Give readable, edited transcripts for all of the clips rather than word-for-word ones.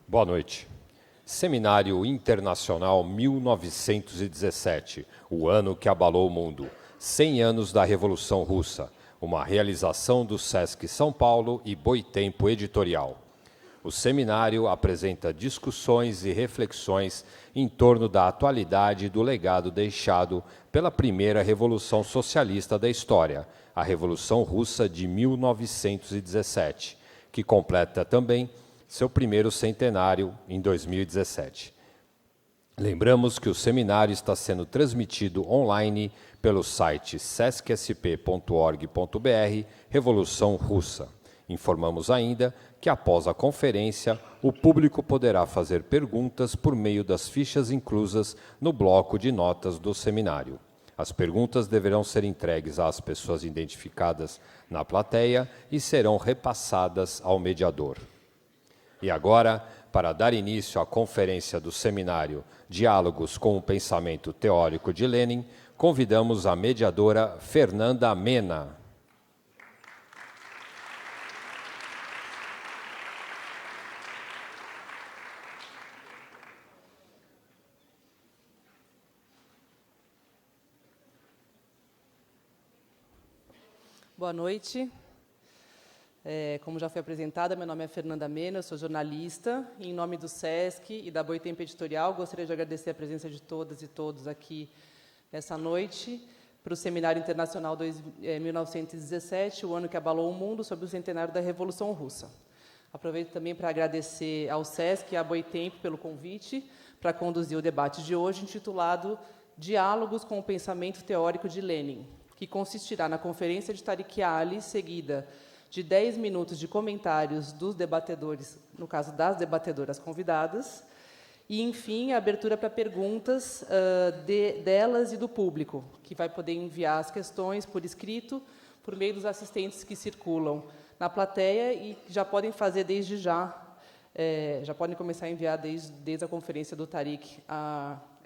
Boa noite. Seminário Internacional 1917, o ano que abalou o mundo. 100 anos da Revolução Russa, uma realização do Sesc São Paulo e Boitempo Editorial. O seminário apresenta discussões e reflexões em torno da atualidade e do legado deixado pela primeira revolução socialista da história, a Revolução Russa de 1917, que completa também seu primeiro centenário em 2017. Lembramos que o seminário está sendo transmitido online pelo site sescsp.org.br Revolução Russa. Informamos ainda que, após a conferência, o público poderá fazer perguntas por meio das fichas inclusas no bloco de notas do seminário. As perguntas deverão ser entregues às pessoas identificadas na plateia e serão repassadas ao mediador. E agora, para dar início à conferência do seminário Diálogos com o Pensamento Teórico de Lênin, convidamos a mediadora Fernanda Mena. Boa noite. Como já foi apresentada, meu nome é Fernanda Mena, eu sou jornalista. Em nome do Sesc e da Boitempo Editorial, gostaria de agradecer a presença de todas e todos aqui nessa noite para o Seminário Internacional 1917, o ano que abalou o mundo, sobre o centenário da Revolução Russa. Aproveito também para agradecer ao Sesc e à Boitempo pelo convite para conduzir o debate de hoje, intitulado Diálogos com o Pensamento Teórico de Lênin, que consistirá na conferência de Tariq Ali, seguida de 10 minutos de comentários dos debatedores, no caso das debatedoras convidadas, e, enfim, a abertura para perguntas delas e do público, que vai poder enviar as questões por escrito, por meio dos assistentes que circulam na plateia e já podem fazer desde já podem começar a enviar desde a conferência do Tariq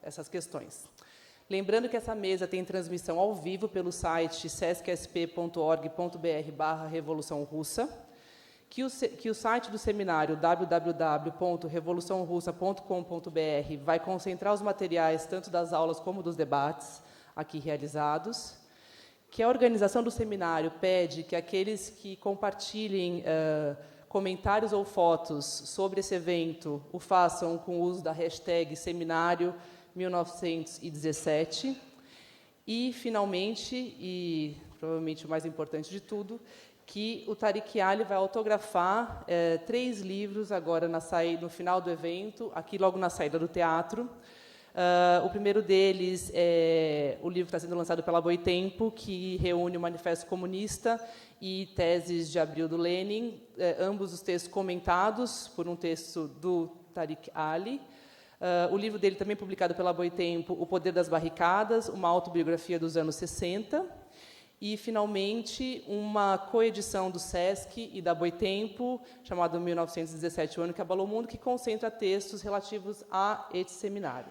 essas questões. Lembrando que essa mesa tem transmissão ao vivo pelo site sescsp.org.br/Revolução Russa, que o site do seminário www.revoluçãorussa.com.br vai concentrar os materiais tanto das aulas como dos debates aqui realizados, que a organização do seminário pede que aqueles que compartilhem comentários ou fotos sobre esse evento o façam com o uso da hashtag seminário 1917, e, finalmente, e provavelmente o mais importante de tudo, que o Tariq Ali vai autografar 3 livros agora no final do evento, aqui logo na saída do teatro. O primeiro deles é o livro que está sendo lançado pela Boitempo, que reúne o Manifesto Comunista e teses de abril do Lênin, ambos os textos comentados por um texto do Tariq Ali. O livro dele, também publicado pela Boitempo, O Poder das Barricadas, uma autobiografia dos anos 60. E, finalmente, uma coedição do Sesc e da Boitempo, chamada 1917, o ano que abalou o mundo, que concentra textos relativos a este seminário.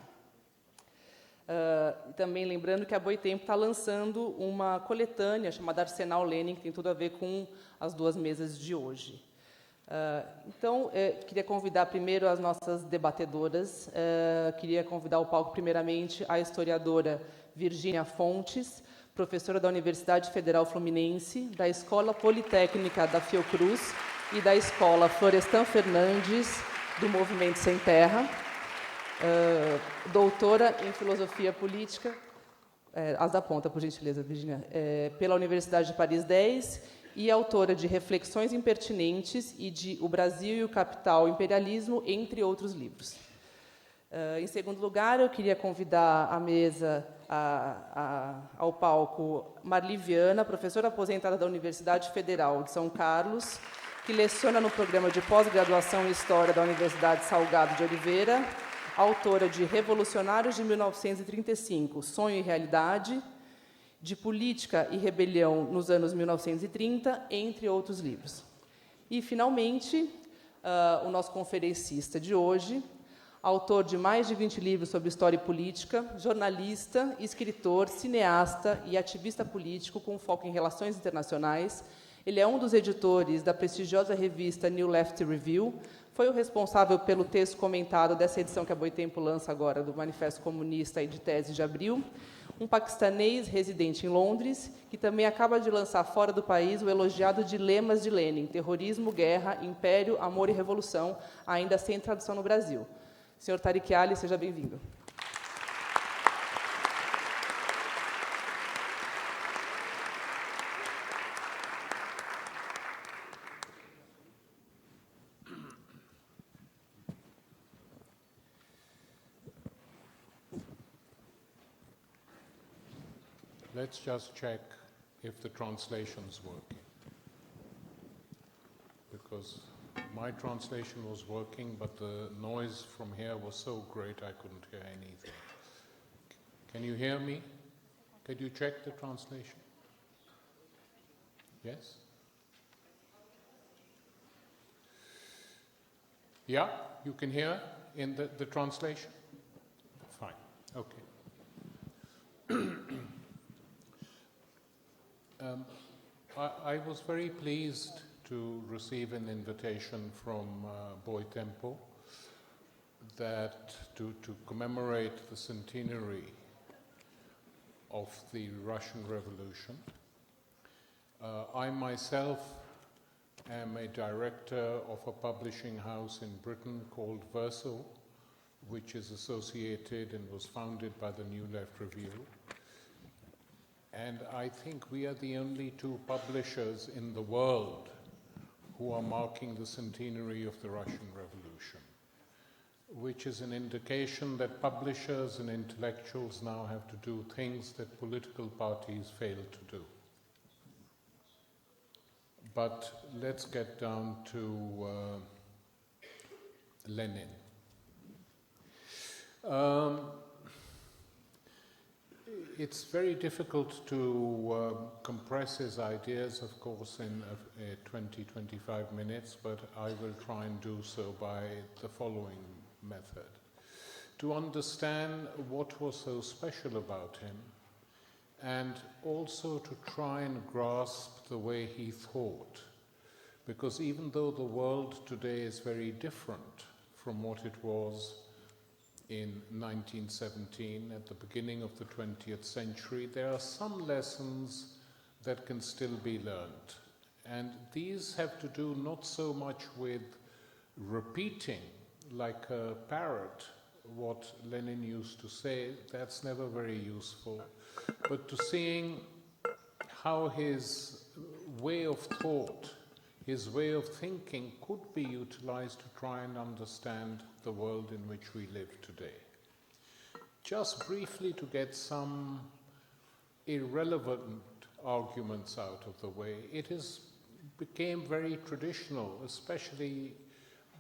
Também lembrando que a Boitempo está lançando uma coletânea chamada Arsenal Lênin, que tem tudo a ver com as 2 mesas de hoje. Então, queria convidar primeiro as nossas debatedoras. Queria convidar ao palco, primeiramente, a historiadora Virgínia Fontes, professora da Universidade Federal Fluminense, da Escola Politécnica da Fiocruz e da Escola Florestan Fernandes, do Movimento Sem Terra, doutora em Filosofia Política, as da ponta, por gentileza, Virgínia, pela Universidade de Paris 10, e autora de Reflexões Impertinentes e de O Brasil e o Capital Imperialismo, entre outros livros. Em segundo lugar, eu queria convidar à mesa, ao palco, Marly Vianna, professora aposentada da Universidade Federal de São Carlos, que leciona no programa de pós-graduação em História da Universidade Salgado de Oliveira, autora de Revolucionários de 1935, Sonho e Realidade, de Política e Rebelião nos anos 1930, entre outros livros. E, finalmente, o nosso conferencista de hoje, autor de mais de 20 livros sobre história e política, jornalista, escritor, cineasta e ativista político com foco em relações internacionais. Ele é um dos editores da prestigiosa revista New Left Review, Foi o responsável pelo texto comentado dessa edição que a Boitempo lança agora, do Manifesto Comunista e de Tese de Abril, um paquistanês residente em Londres, que também acaba de lançar fora do país o elogiado Dilemas de Lênin, Terrorismo, Guerra, Império, Amor e Revolução, ainda sem tradução no Brasil. Senhor Tariq Ali, seja bem-vindo. Let's just check if the translation's working. Because my translation was working, but the noise from here was so great I couldn't hear anything. Can you hear me? Could you check the translation? Yes? Yeah, you can hear in the translation? Fine, okay. I was very pleased to receive an invitation from Boitempo that to commemorate the centenary of the Russian Revolution. I myself am a director of a publishing house in Britain called Verso, which is associated and was founded by the New Left Review. And I think we are the only two publishers in the world who are marking the centenary of the Russian Revolution, which is an indication that publishers and intellectuals now have to do things that political parties fail to do. But let's get down to Lênin. It's very difficult to compress his ideas, of course, in 20-25 minutes, but I will try and do so by the following method. To understand what was so special about him, and also to try and grasp the way he thought, because even though the world today is very different from what it was in 1917, at the beginning of the 20th century, there are some lessons that can still be learned. And these have to do not so much with repeating, like a parrot, what Lenin used to say. That's never very useful. But to seeing how his way of thought, his way of thinking could be utilized to try and understand the world in which we live today. Just briefly to get some irrelevant arguments out of the way, became very traditional, especially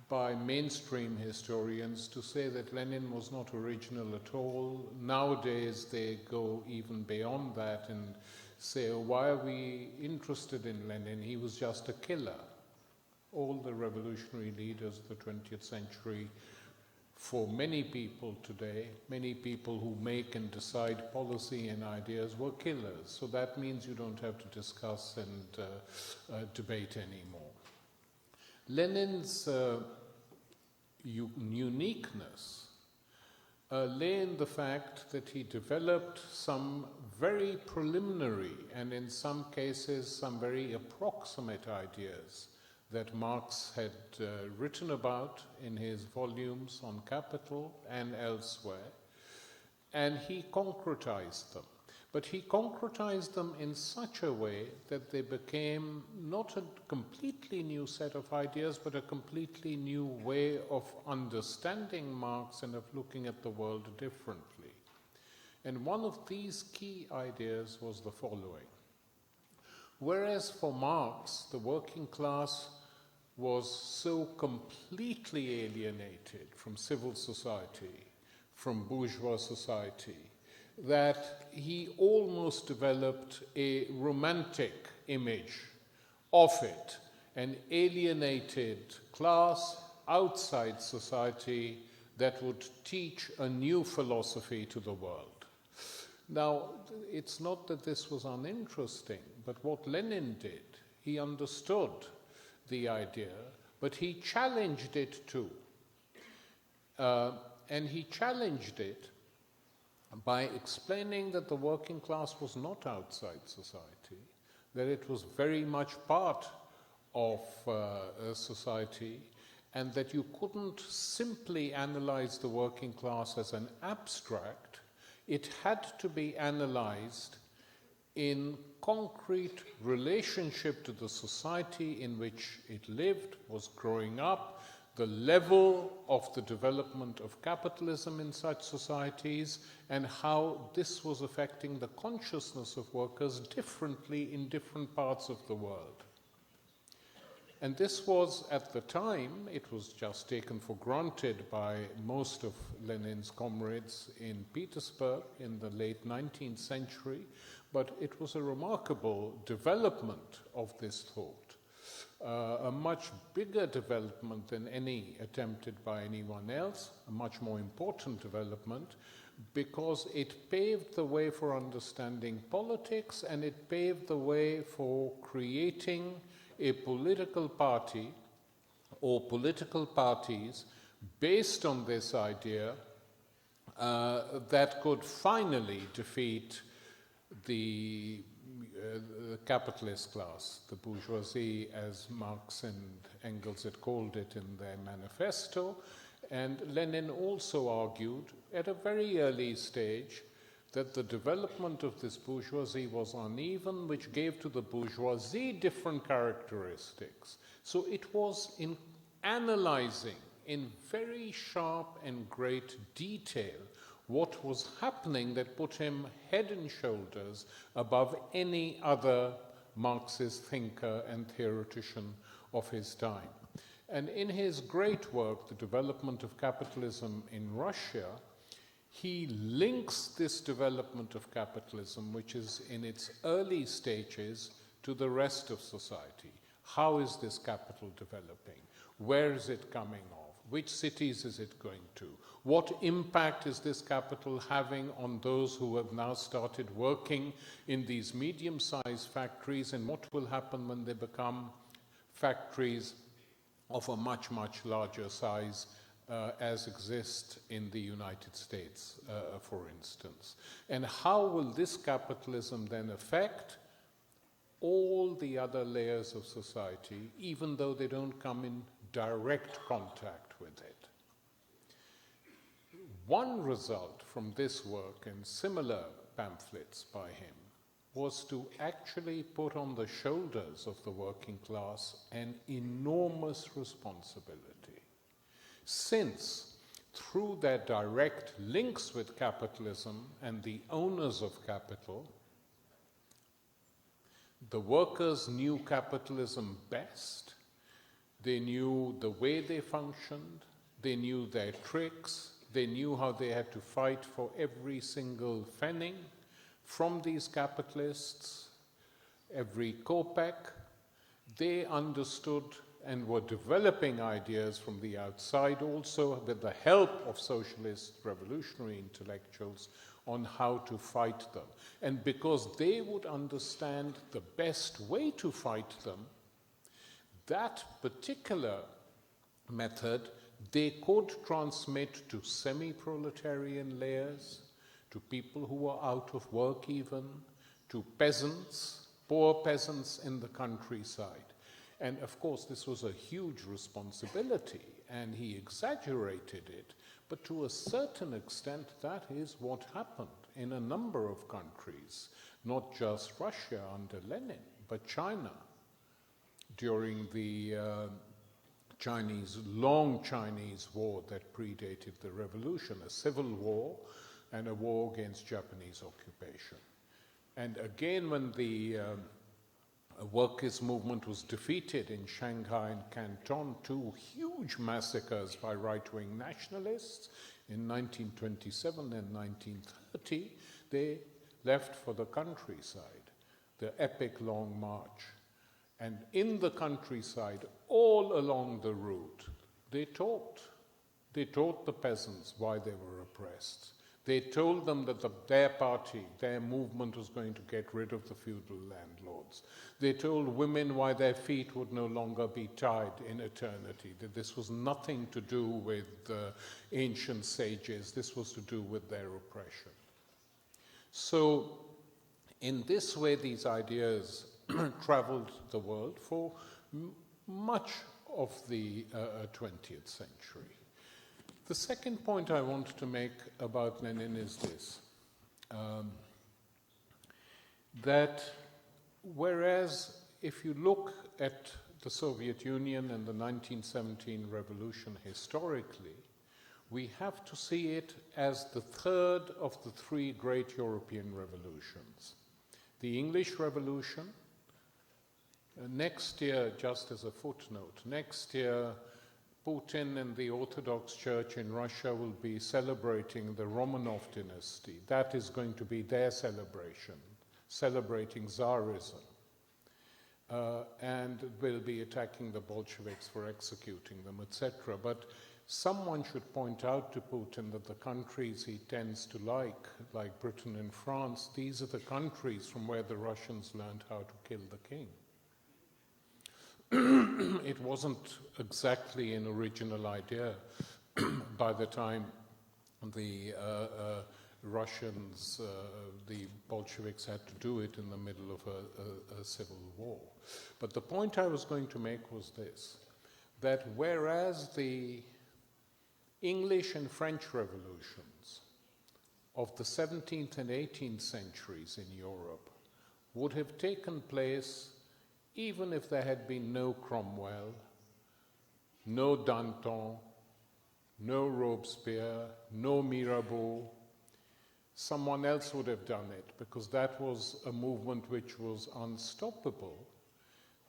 by mainstream historians, to say that Lenin was not original at all. Nowadays they go even beyond that and say, oh, why are we interested in Lenin? He was just a killer. All the revolutionary leaders of the 20th century, for many people today, many people who make and decide policy and ideas were killers. So that means you don't have to discuss and debate anymore. Lenin's uniqueness lay in the fact that he developed some very preliminary and in some cases some very approximate ideas that Marx had written about in his volumes on Capital and elsewhere, and he concretized them. But he concretized them in such a way that they became not a completely new set of ideas, but a completely new way of understanding Marx and of looking at the world differently. And one of these key ideas was the following. Whereas for Marx, the working class was so completely alienated from civil society, from bourgeois society, that he almost developed a romantic image of it, an alienated class outside society that would teach a new philosophy to the world. Now, it's not that this was uninteresting, but what Lenin did, he understood the idea, but he challenged it too. And he challenged it by explaining that the working class was not outside society, that it was very much part of society, and that you couldn't simply analyze the working class as an abstract. It had to be analyzed in concrete relationship to the society in which it lived, was growing up, the level of the development of capitalism in such societies, and how this was affecting the consciousness of workers differently in different parts of the world. And this was, at the time, it was just taken for granted by most of Lenin's comrades in Petersburg in the late 19th century, but it was a remarkable development of this thought. A much bigger development than any attempted by anyone else, a much more important development, because it paved the way for understanding politics, and it paved the way for creating a political party or political parties based on this idea that could finally defeat the capitalist class, the bourgeoisie, as Marx and Engels had called it in their manifesto. And Lenin also argued at a very early stage that the development of this bourgeoisie was uneven, which gave to the bourgeoisie different characteristics. So it was in analyzing in very sharp and great detail what was happening that put him head and shoulders above any other Marxist thinker and theoretician of his time. And in his great work, The Development of Capitalism in Russia, he links this development of capitalism, which is in its early stages, to the rest of society. How is this capital developing? Where is it coming of? Which cities is it going to? What impact is this capital having on those who have now started working in these medium-sized factories, and what will happen when they become factories of a much, much larger size as exist in the United States, for instance? And how will this capitalism then affect all the other layers of society, even though they don't come in direct contact with it? One result from this work and similar pamphlets by him was to actually put on the shoulders of the working class an enormous responsibility, since through their direct links with capitalism and the owners of capital, the workers knew capitalism best. They knew the way they functioned, they knew their tricks, they knew how they had to fight for every single pfennig from these capitalists, every kopeck. They understood and were developing ideas from the outside also with the help of socialist revolutionary intellectuals on how to fight them. And because they would understand the best way to fight them, that particular method they could transmit to semi-proletarian layers, to people who were out of work even, to peasants, poor peasants in the countryside. And of course, this was a huge responsibility, and he exaggerated it, but to a certain extent, that is what happened in a number of countries, not just Russia under Lenin, but China during the long Chinese war that predated the revolution, a civil war and a war against Japanese occupation. And again, when the workers' movement was defeated in Shanghai and Canton, two huge massacres by right-wing nationalists in 1927 and 1930, they left for the countryside, the epic long march. And in the countryside, all along the route, they taught the peasants why they were oppressed. They told them that their party, their movement was going to get rid of the feudal landlords. They told women why their feet would no longer be tied in eternity, that this was nothing to do with ancient sages, this was to do with their oppression. So in this way, these ideas traveled the world for much of the 20th century. The second point I want to make about Lenin is this, that whereas if you look at the Soviet Union and the 1917 revolution historically, we have to see it as the third of the three great European revolutions. The English Revolution, next year, just as a footnote, next year Putin and the Orthodox Church in Russia will be celebrating the Romanov dynasty. That is going to be their celebration, celebrating Tsarism. And will be attacking the Bolsheviks for executing them, etc. But someone should point out to Putin that the countries he tends to like Britain and France, these are the countries from where the Russians learned how to kill the king. It wasn't exactly an original idea by the time the Russians, the Bolsheviks had to do it in the middle of a civil war. But the point I was going to make was this, that whereas the English and French revolutions of the 17th and 18th centuries in Europe would have taken place even if there had been no Cromwell, no Danton, no Robespierre, no Mirabeau, someone else would have done it, because that was a movement which was unstoppable.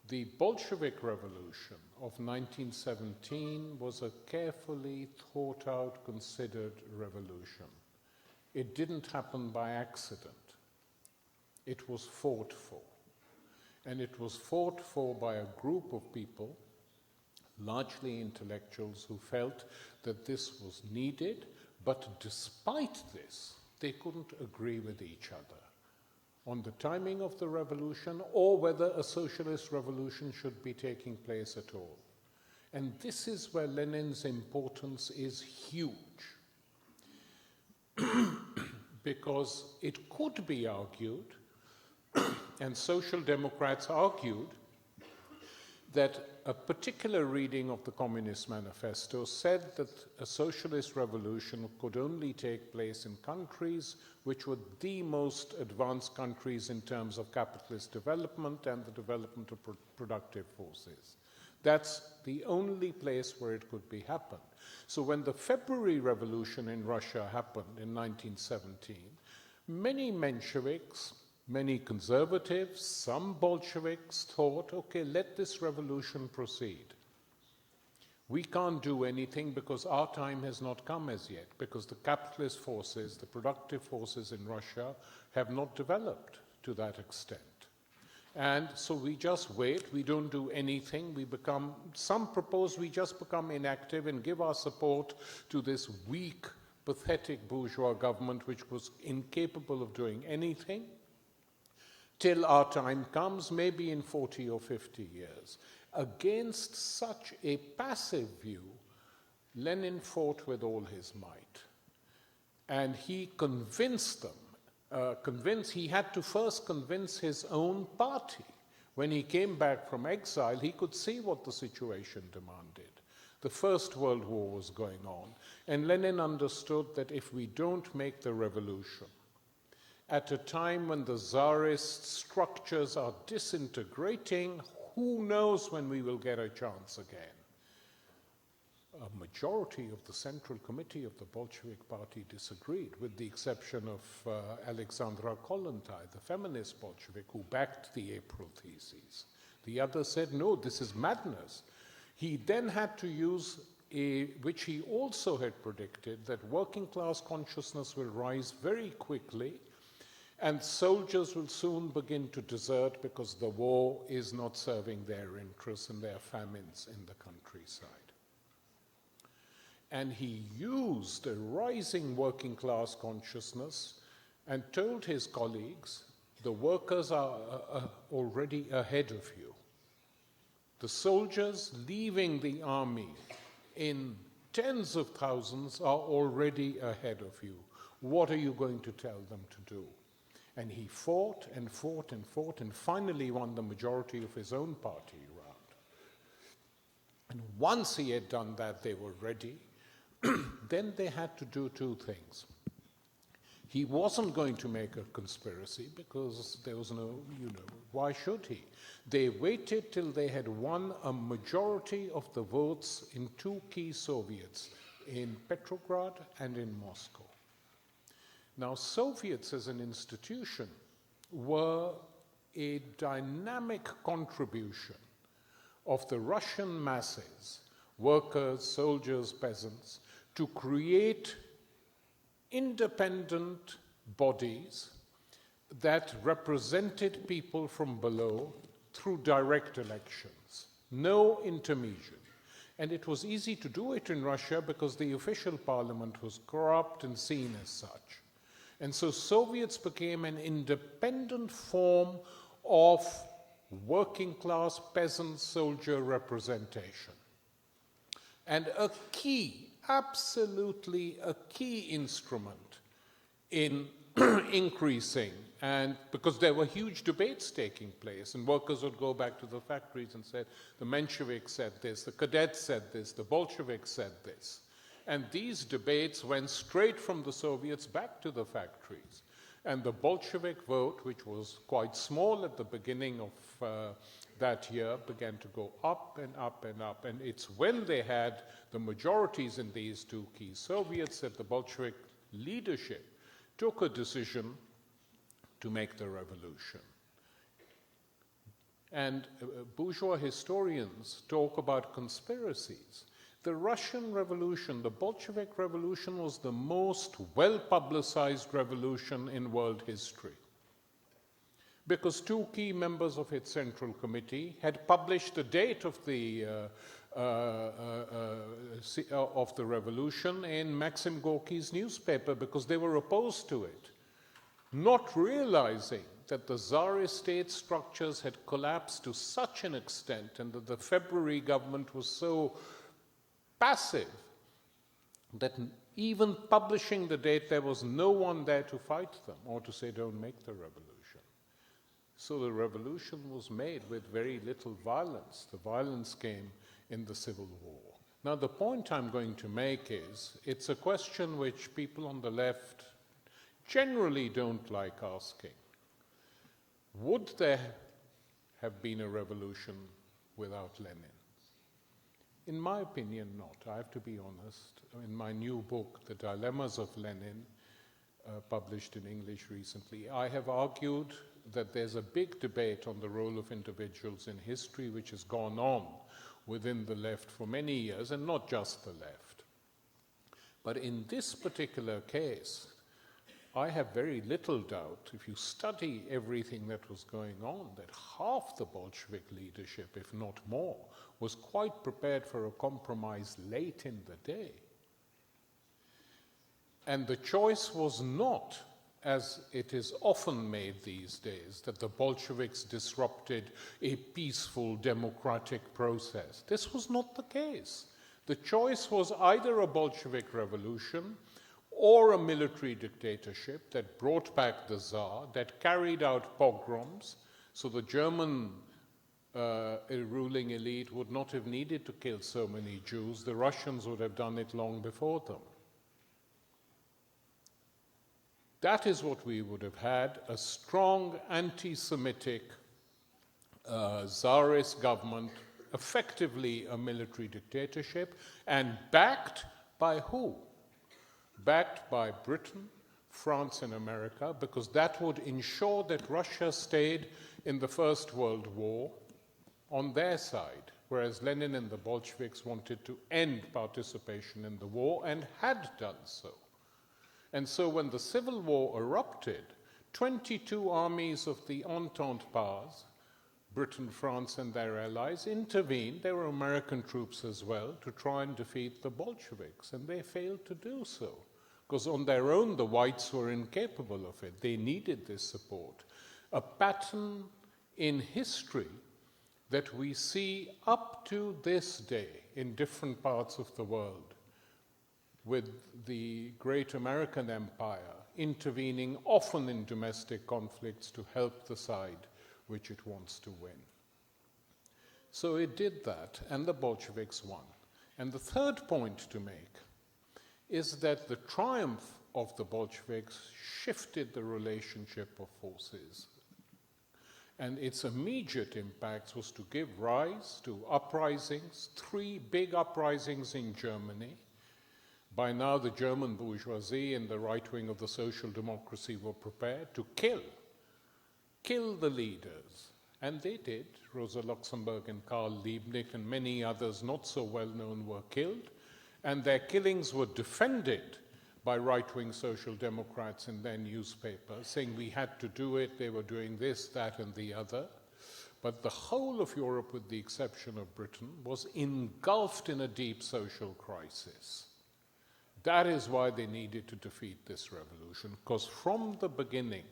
The Bolshevik Revolution of 1917 was a carefully thought out, considered revolution. It didn't happen by accident. It was fought for. And it was fought for by a group of people, largely intellectuals, who felt that this was needed, but despite this, they couldn't agree with each other on the timing of the revolution or whether a socialist revolution should be taking place at all. And this is where Lenin's importance is huge. Because it could be argued, and social democrats argued, that a particular reading of the Communist Manifesto said that a socialist revolution could only take place in countries which were the most advanced countries in terms of capitalist development and the development of productive forces. That's the only place where it could be happened. So when the February Revolution in Russia happened in 1917, many Mensheviks, many conservatives, some Bolsheviks thought, okay, let this revolution proceed. We can't do anything because our time has not come as yet, because the capitalist forces, the productive forces in Russia have not developed to that extent. And so we just wait, we don't do anything, some propose we just become inactive and give our support to this weak, pathetic bourgeois government which was incapable of doing anything till our time comes, maybe in 40 or 50 years. Against such a passive view, Lenin fought with all his might. And he convinced them, he had to first convince his own party. When he came back from exile, he could see what the situation demanded. The First World War was going on. And Lenin understood that if we don't make the revolution, at a time when the Tsarist structures are disintegrating, who knows when we will get a chance again? A majority of the Central Committee of the Bolshevik Party disagreed, with the exception of Alexandra Kollontai, the feminist Bolshevik, who backed the April theses. The others said, no, this is madness. He then had to use which he also had predicted, that working class consciousness will rise very quickly, and soldiers will soon begin to desert because the war is not serving their interests and there are famines in the countryside. And he used a rising working class consciousness and told his colleagues, the workers are already ahead of you. The soldiers leaving the army in tens of thousands are already ahead of you. What are you going to tell them to do? And he fought and fought and fought and finally won the majority of his own party around. And once he had done that, they were ready. Then they had to do two things. He wasn't going to make a conspiracy because there was no, why should he? They waited till they had won a majority of the votes in two key Soviets, in Petrograd and in Moscow. Now, Soviets as an institution were a dynamic contribution of the Russian masses, workers, soldiers, peasants, to create independent bodies that represented people from below through direct elections, no intermediate. And it was easy to do it in Russia because the official parliament was corrupt and seen as such. And so Soviets became an independent form of working class peasant soldier representation. And a key, absolutely a key instrument in increasing, and because there were huge debates taking place, and workers would go back to the factories and say, the Mensheviks said this, the cadets said this, the Bolsheviks said this. And these debates went straight from the Soviets back to the factories. And the Bolshevik vote, which was quite small at the beginning of that year, began to go up and up and up. And it's when they had the majorities in these two key Soviets that the Bolshevik leadership took a decision to make the revolution. And bourgeois historians talk about conspiracies. The Russian Revolution, the Bolshevik Revolution, was the most well-publicized revolution in world history, because two key members of its Central Committee had published the date of the revolution in Maxim Gorky's newspaper because they were opposed to it, not realizing that the Tsarist state structures had collapsed to such an extent and that the February government was so passive that even publishing the date, there was no one there to fight them or to say, don't make the revolution. So the revolution was made with very little violence. The violence came in the Civil War. Now, the point I'm going to make is, it's a question which people on the left generally don't like asking. Would there have been a revolution without Lenin? In my opinion, not. I have to be honest. In my new book, The Dilemmas of Lenin, published in English recently, I have argued that there's a big debate on the role of individuals in history which has gone on within the left for many years, and not just the left. But in this particular case, I have very little doubt, if you study everything that was going on, that half the Bolshevik leadership, if not more, was quite prepared for a compromise late in the day. And the choice was not, as it is often made these days, that the Bolsheviks disrupted a peaceful democratic process. This was not the case. The choice was either a Bolshevik revolution or a military dictatorship that brought back the Tsar, that carried out pogroms, so the German ruling elite would not have needed to kill so many Jews. The Russians would have done it long before them. That is what we would have had, a strong anti-Semitic Tsarist government, effectively a military dictatorship, and backed by who? Backed by Britain, France, and America, because that would ensure that Russia stayed in the First World War on their side, whereas Lenin and the Bolsheviks wanted to end participation in the war and had done so. And so when the Civil War erupted, 22 armies of the Entente powers Britain, France, and their allies intervened. There were American troops as well to try and defeat the Bolsheviks, and they failed to do so. Because on their own, the whites were incapable of it. They needed this support. A pattern in history that we see up to this day in different parts of the world, with the great American empire intervening often in domestic conflicts to help the side which it wants to win. So it did that, and the Bolsheviks won. And the third point to make is that the triumph of the Bolsheviks shifted the relationship of forces. And its immediate impact was to give rise to uprisings, 3 big uprisings in Germany. By now, the German bourgeoisie and the right wing of the social democracy were prepared to kill the leaders. And they did. Rosa Luxemburg and Karl Liebknecht and many others not so well known were killed. And their killings were defended by right-wing social democrats in their newspapers, saying we had to do it, they were doing this, that, and the other. But the whole of Europe, with the exception of Britain, was engulfed in a deep social crisis. That is why they needed to defeat this revolution, because from the beginning,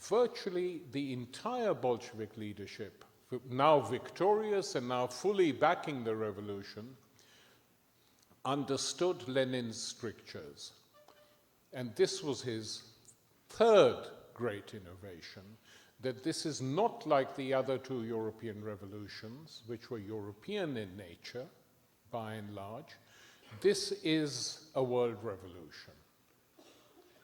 virtually the entire Bolshevik leadership, now victorious and now fully backing the revolution, understood Lenin's strictures. And this was his third great innovation, that this is not like the other 2 European revolutions, which were European in nature, by and large. This is a world revolution.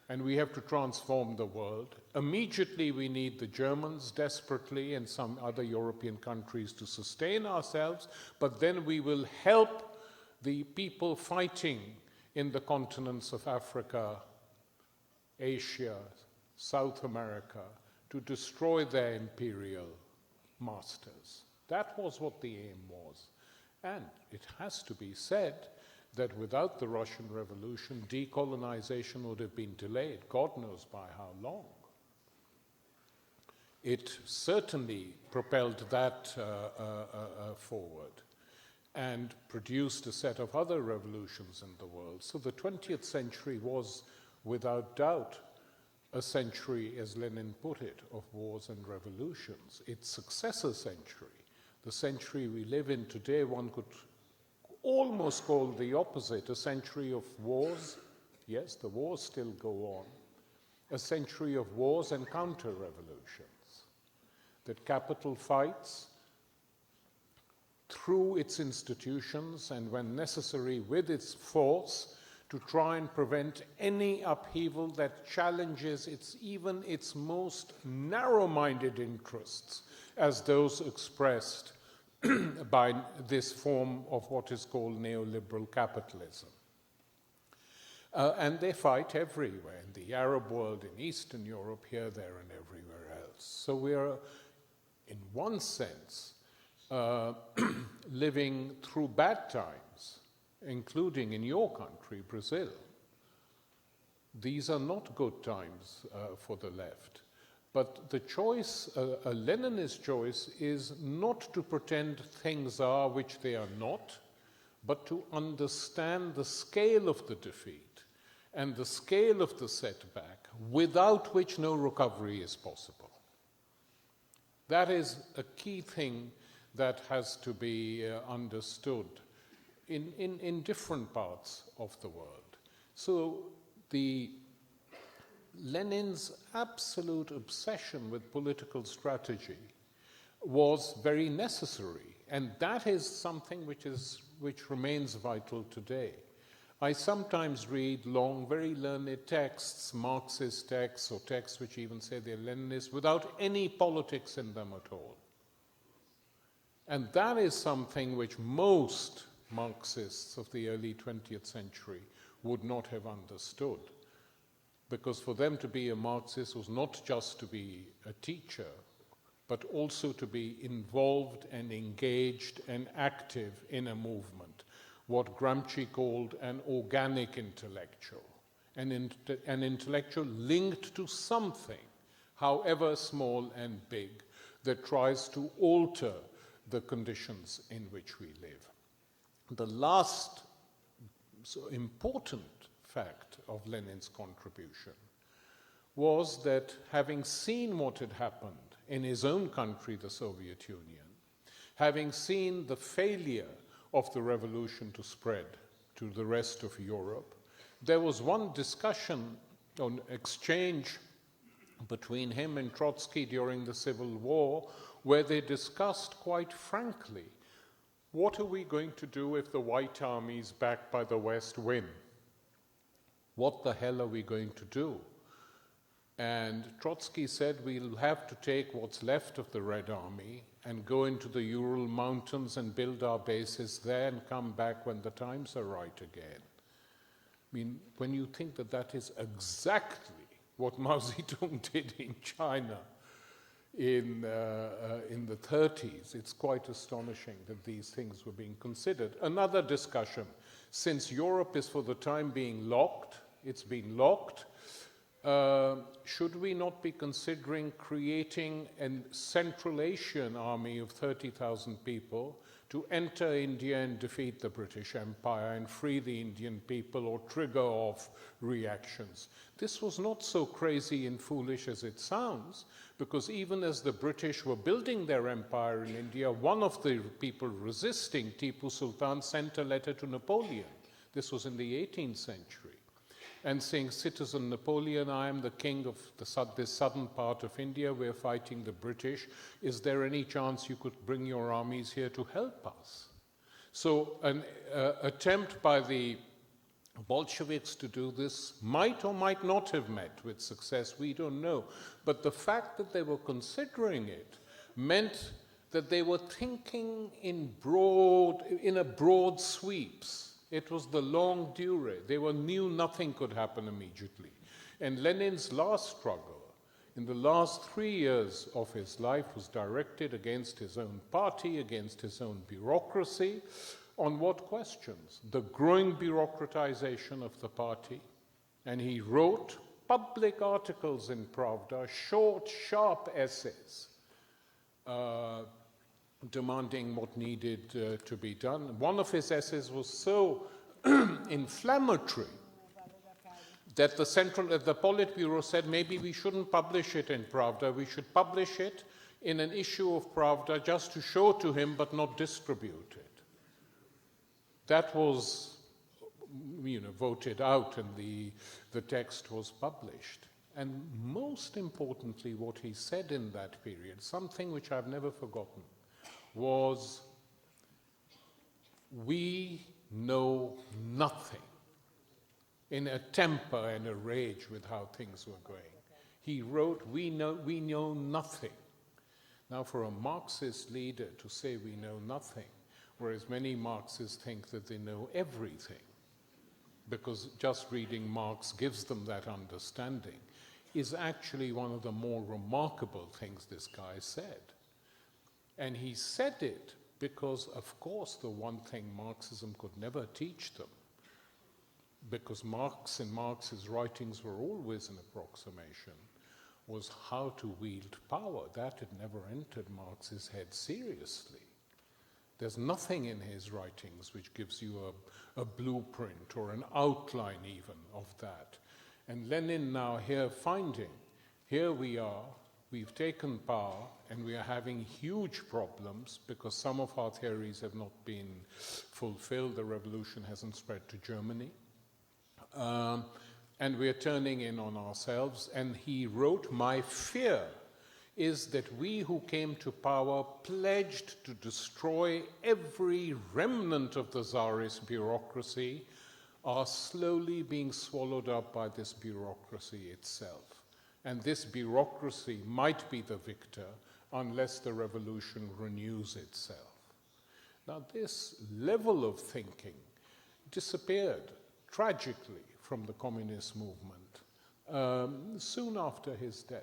And we have to transform the world. Immediately, we need the Germans desperately and some other European countries to sustain ourselves, but then we will help the people fighting in the continents of Africa, Asia, South America, to destroy their imperial masters. That was what the aim was. And it has to be said that without the Russian Revolution, decolonization would have been delayed, God knows by how long. It certainly propelled that forward and produced a set of other revolutions in the world. So the 20th century was, without doubt, a century, as Lenin put it, of wars and revolutions. Its successor century, the century we live in today, one could almost call the opposite, a century of wars. Yes, the wars still go on. A century of wars and counter-revolutions. That capital fights through its institutions and, when necessary, with its force, to try and prevent any upheaval that challenges even its most narrow-minded interests, as those expressed by this form of what is called neoliberal capitalism. And they fight everywhere, in the Arab world, in Eastern Europe, here, there, and everywhere else. So we are, in one sense, living through bad times, including in your country, Brazil. These are not good times for the left. But the choice, a Leninist choice, is not to pretend things are which they are not, but to understand the scale of the defeat and the scale of the setback, without which no recovery is possible. That is a key thing that has to be understood in different parts of the world. So Lenin's absolute obsession with political strategy was very necessary, and that is something which remains vital today. I sometimes read long, very learned texts, Marxist texts, or texts which even say they're Leninist, without any politics in them at all. And that is something which most Marxists of the early 20th century would not have understood. Because for them to be a Marxist was not just to be a teacher, but also to be involved and engaged and active in a movement, what Gramsci called an organic intellectual, an intellectual linked to something, however small and big, that tries to alter the conditions in which we live. The last important fact of Lenin's contribution was that, having seen what had happened in his own country, the Soviet Union, having seen the failure of the revolution to spread to the rest of Europe, there was one discussion on exchange between him and Trotsky during the Civil War, where they discussed quite frankly, what are we going to do if the White Armies backed by the West win? What the hell are we going to do? And Trotsky said, we'll have to take what's left of the Red Army and go into the Ural Mountains and build our bases there and come back when the times are right again. I mean, when you think that that is exactly what Mao Zedong did in China in the 30s, it's quite astonishing that these things were being considered. Another discussion, since Europe is for the time being locked, it's been locked, should we not be considering creating a Central Asian army of 30,000 people to enter India and defeat the British Empire and free the Indian people or trigger off reactions? This was not so crazy and foolish as it sounds, because even as the British were building their empire in India, one of the people resisting, Tipu Sultan, sent a letter to Napoleon. This was in the 18th century. And saying, Citizen Napoleon, I am the king of this southern part of India. We're fighting the British. Is there any chance you could bring your armies here to help us? So an attempt by the Bolsheviks to do this might or might not have met with success. We don't know. But the fact that they were considering it meant that they were thinking in broad sweeps. It was the longue durée. They knew nothing could happen immediately. And Lenin's last struggle in the last 3 years of his life was directed against his own party, against his own bureaucracy. On what questions? The growing bureaucratization of the party. And he wrote public articles in Pravda, short, sharp essays, demanding what needed to be done. One of his essays was so inflammatory that the Politburo said, maybe we shouldn't publish it in Pravda, we should publish it in an issue of Pravda just to show to him but not distribute it. That was, voted out, and the text was published. And most importantly, what he said in that period, something which I've never forgotten, was, we know nothing. In a temper and a rage with how things were going, he wrote, we know nothing. Now, for a Marxist leader to say we know nothing, whereas many Marxists think that they know everything, because just reading Marx gives them that understanding, is actually one of the more remarkable things this guy said. And he said it because, of course, the one thing Marxism could never teach them, because Marx and Marx's writings were always an approximation, was how to wield power. That had never entered Marx's head seriously. There's nothing in his writings which gives you a blueprint or an outline even of that. And Lenin now here we are, we've taken power, and we are having huge problems because some of our theories have not been fulfilled. The revolution hasn't spread to Germany. And we are turning in on ourselves. And he wrote, my fear is that we who came to power pledged to destroy every remnant of the Tsarist bureaucracy are slowly being swallowed up by this bureaucracy itself. And this bureaucracy might be the victor unless the revolution renews itself. Now, this level of thinking disappeared tragically from the communist movement soon after his death.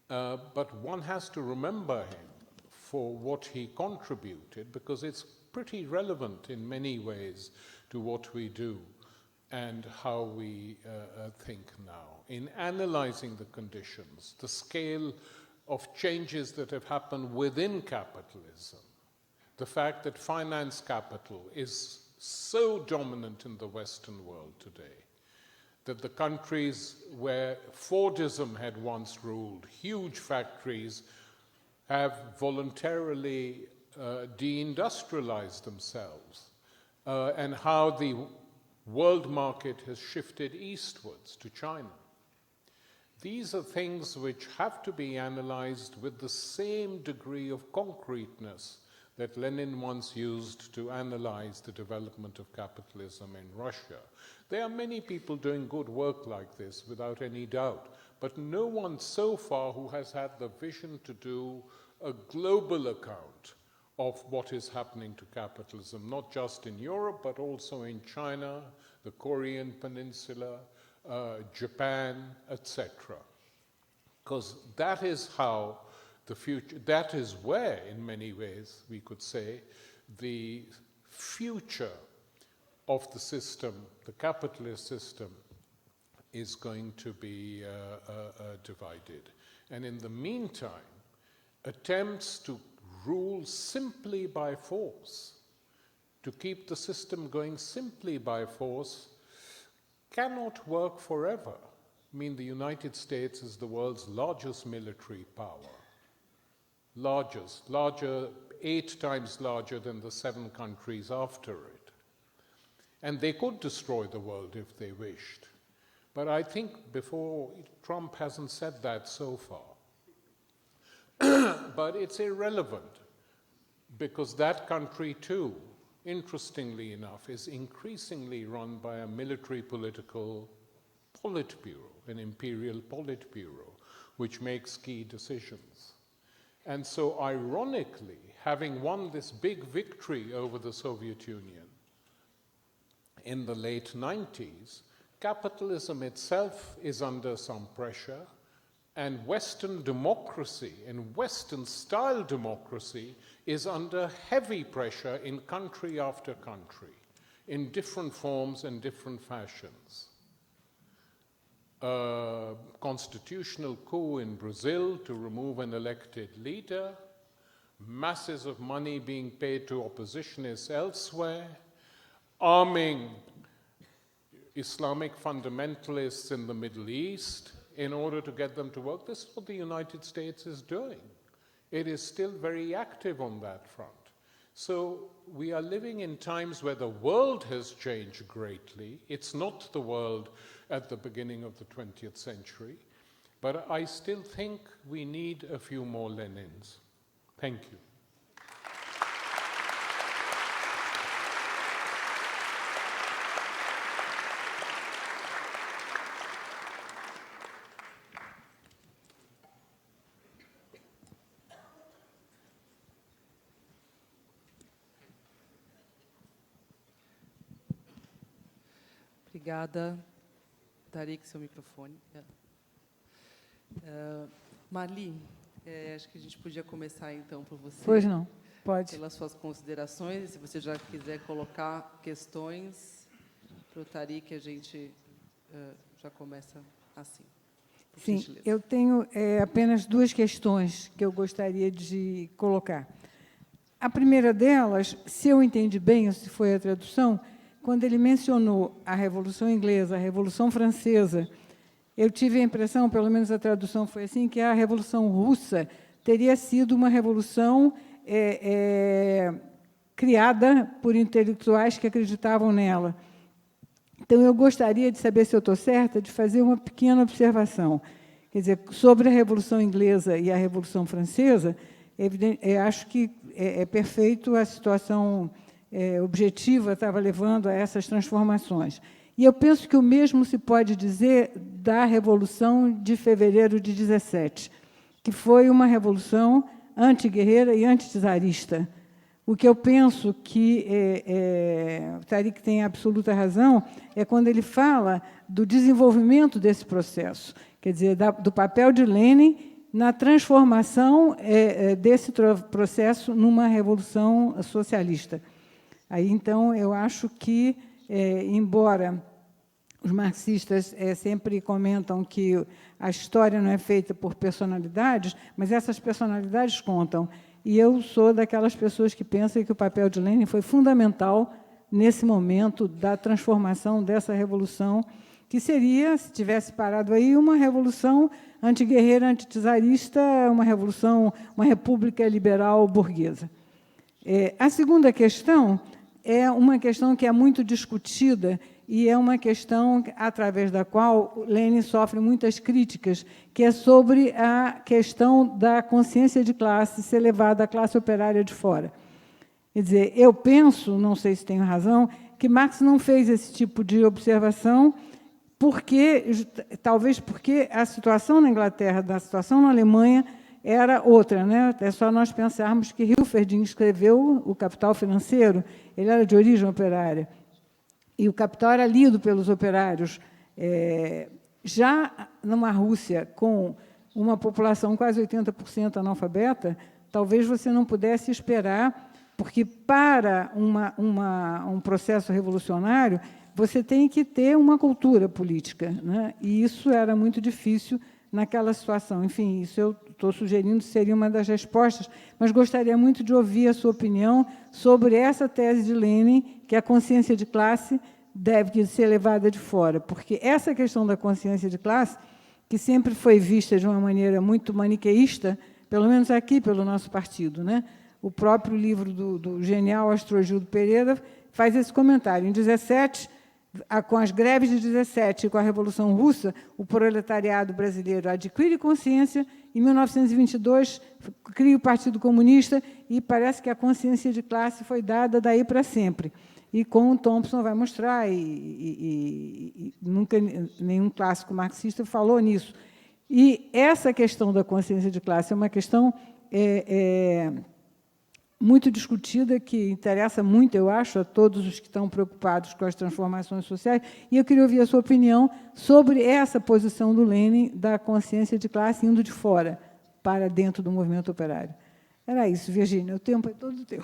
But one has to remember him for what he contributed, because it's pretty relevant in many ways to what we do and how we think now. In analyzing the conditions, the scale of changes that have happened within capitalism. The fact that finance capital is so dominant in the Western world today, that the countries where Fordism had once ruled, huge factories, have voluntarily deindustrialized themselves, and how the world market has shifted eastwards to China. These are things which have to be analyzed with the same degree of concreteness that Lenin once used to analyze the development of capitalism in Russia. There are many people doing good work like this, without any doubt, but no one so far who has had the vision to do a global account of what is happening to capitalism, not just in Europe, but also in China, the Korean Peninsula, Japan, etc. Because that is how the future, that is where, in many ways, we could say, the future of the system, the capitalist system, is going to be divided. And in the meantime, attempts to rule simply by force, to keep the system going simply by force, cannot work forever. I mean, the United States is the world's largest military power. Larger, 8 times larger than the 7 countries after it. And they could destroy the world if they wished. But I think Trump hasn't said that so far. But it's irrelevant, because that country too, interestingly enough, is increasingly run by a military political politburo, an imperial politburo, which makes key decisions. And so, ironically, having won this big victory over the Soviet Union in the late 90s, capitalism itself is under some pressure, and Western democracy and Western-style democracy is under heavy pressure in country after country, in different forms and different fashions. Constitutional coup in Brazil to remove an elected leader, masses of money being paid to oppositionists elsewhere, arming Islamic fundamentalists in the Middle East in order to get them to work. This is what the United States is doing. It is still very active on that front. So we are living in times where the world has changed greatly. It's not the world at the beginning of the 20th century, but I still think we need a few more Lenins. Thank you. Obrigada. Tariq, seu microfone. Marly, acho que a gente podia começar, então, por você. Pois não, pode. Pelas suas considerações. Se você já quiser colocar questões para o Tariq, a gente já começa assim. Sim, gentileza. Eu tenho apenas 2 questões que eu gostaria de colocar. A primeira delas, se eu entendi bem, se foi a tradução, quando ele mencionou a Revolução Inglesa, a Revolução Francesa, eu tive a impressão, pelo menos a tradução foi assim, que a Revolução Russa teria sido uma revolução criada por intelectuais que acreditavam nela. Então, eu gostaria de saber se eu estou certa, de fazer uma pequena observação. Quer dizer, sobre a Revolução Inglesa e a Revolução Francesa, eu acho que é perfeito a situação objetiva estava levando a essas transformações. E eu penso que o mesmo se pode dizer da Revolução de Fevereiro de 17, que foi uma revolução anti-guerreira e anti-czarista. O que eu penso que o Tariq tem absoluta razão é quando ele fala do desenvolvimento desse processo, quer dizer, do papel de Lênin na transformação desse processo numa revolução socialista. Aí, então, eu acho que, embora os marxistas sempre comentam que a história não é feita por personalidades, mas essas personalidades contam. E eu sou daquelas pessoas que pensam que o papel de Lênin foi fundamental nesse momento da transformação dessa revolução, que seria, se tivesse parado aí, uma revolução antiguerreira, antitsarista, uma revolução, uma república liberal burguesa. A segunda questão é uma questão que é muito discutida e é uma questão através da qual Lênin sofre muitas críticas, que é sobre a questão da consciência de classe ser levada à classe operária de fora. Quer dizer, eu penso, não sei se tenho razão, que Marx não fez esse tipo de observação, talvez porque a situação na Inglaterra, a situação na Alemanha, era outra, né? É só nós pensarmos que Hilferding escreveu o Capital Financeiro, ele era de origem operária, e o Capital era lido pelos operários. Já numa Rússia com uma população quase 80% analfabeta, talvez você não pudesse esperar, porque para um processo revolucionário, você tem que ter uma cultura política, né? E isso era muito difícil naquela situação. Enfim, isso eu estou sugerindo seria uma das respostas, mas gostaria muito de ouvir a sua opinião sobre essa tese de Lênin, que a consciência de classe deve ser levada de fora, porque essa questão da consciência de classe, que sempre foi vista de uma maneira muito maniqueísta, pelo menos aqui pelo nosso partido, né? O próprio livro do genial Astrogildo Pereira faz esse comentário. Em 17, com as greves de 17 e com a Revolução Russa, o proletariado brasileiro adquire consciência, em 1922 cria o Partido Comunista e parece que a consciência de classe foi dada daí para sempre. E como Thompson vai mostrar, e nunca nenhum clássico marxista falou nisso. E essa questão da consciência de classe é uma questão muito discutida, que interessa muito, eu acho, a todos os que estão preocupados com as transformações sociais, e eu queria ouvir a sua opinião sobre essa posição do Lênin da consciência de classe indo de fora para dentro do movimento operário. Era isso, Virgínia, o tempo é todo teu.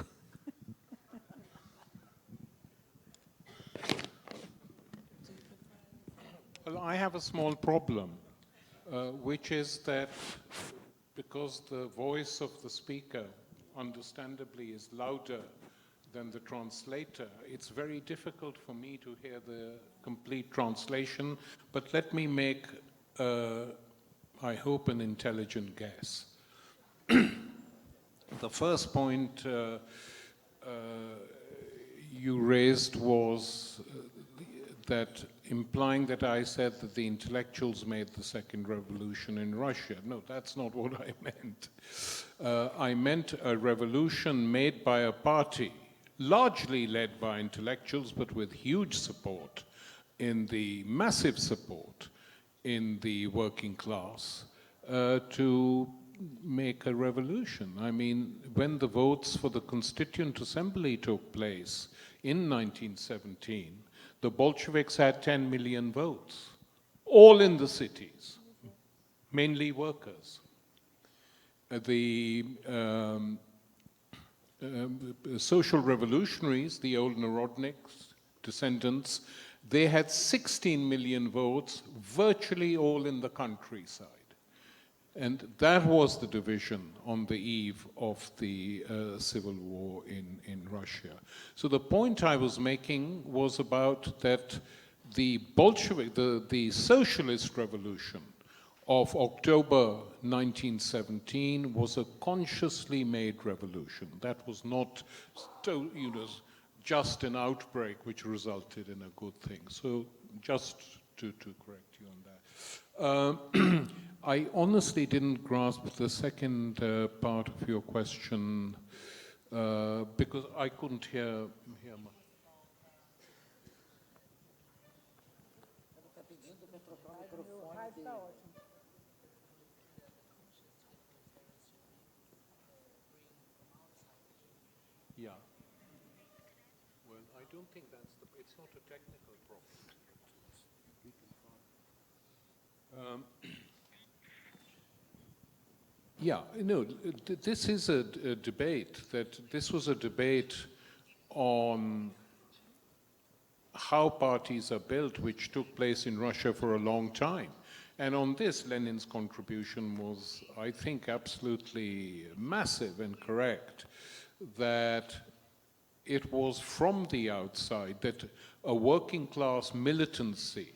Well, I have a small problem, which is that because the voice of the speaker understandably is louder than the translator, it's very difficult for me to hear the complete translation, but let me make, I hope, an intelligent guess. The first point you raised was that implying that I said that the intellectuals made the second revolution in Russia. No, that's not what I meant. I meant a revolution made by a party, largely led by intellectuals, but with huge support, massive support in the working class, to make a revolution. I mean, when the votes for the Constituent Assembly took place in 1917, the Bolsheviks had 10 million votes, all in the cities, mainly workers. The social revolutionaries, the old Narodniks, descendants, they had 16 million votes, virtually all in the countryside. And that was the division on the eve of the civil war in Russia. So the point I was making was about that the Bolshevik, the socialist revolution of October 1917 was a consciously made revolution. That was not, just an outbreak which resulted in a good thing. So just to correct you on that. I honestly didn't grasp the second part of your question because I couldn't hear much. Yeah. Well, I don't think it's not a technical problem. Yeah, no, this is a debate, this was a debate on how parties are built, which took place in Russia for a long time. And on this, Lenin's contribution was, I think, absolutely massive and correct, that it was from the outside that a working class militancy,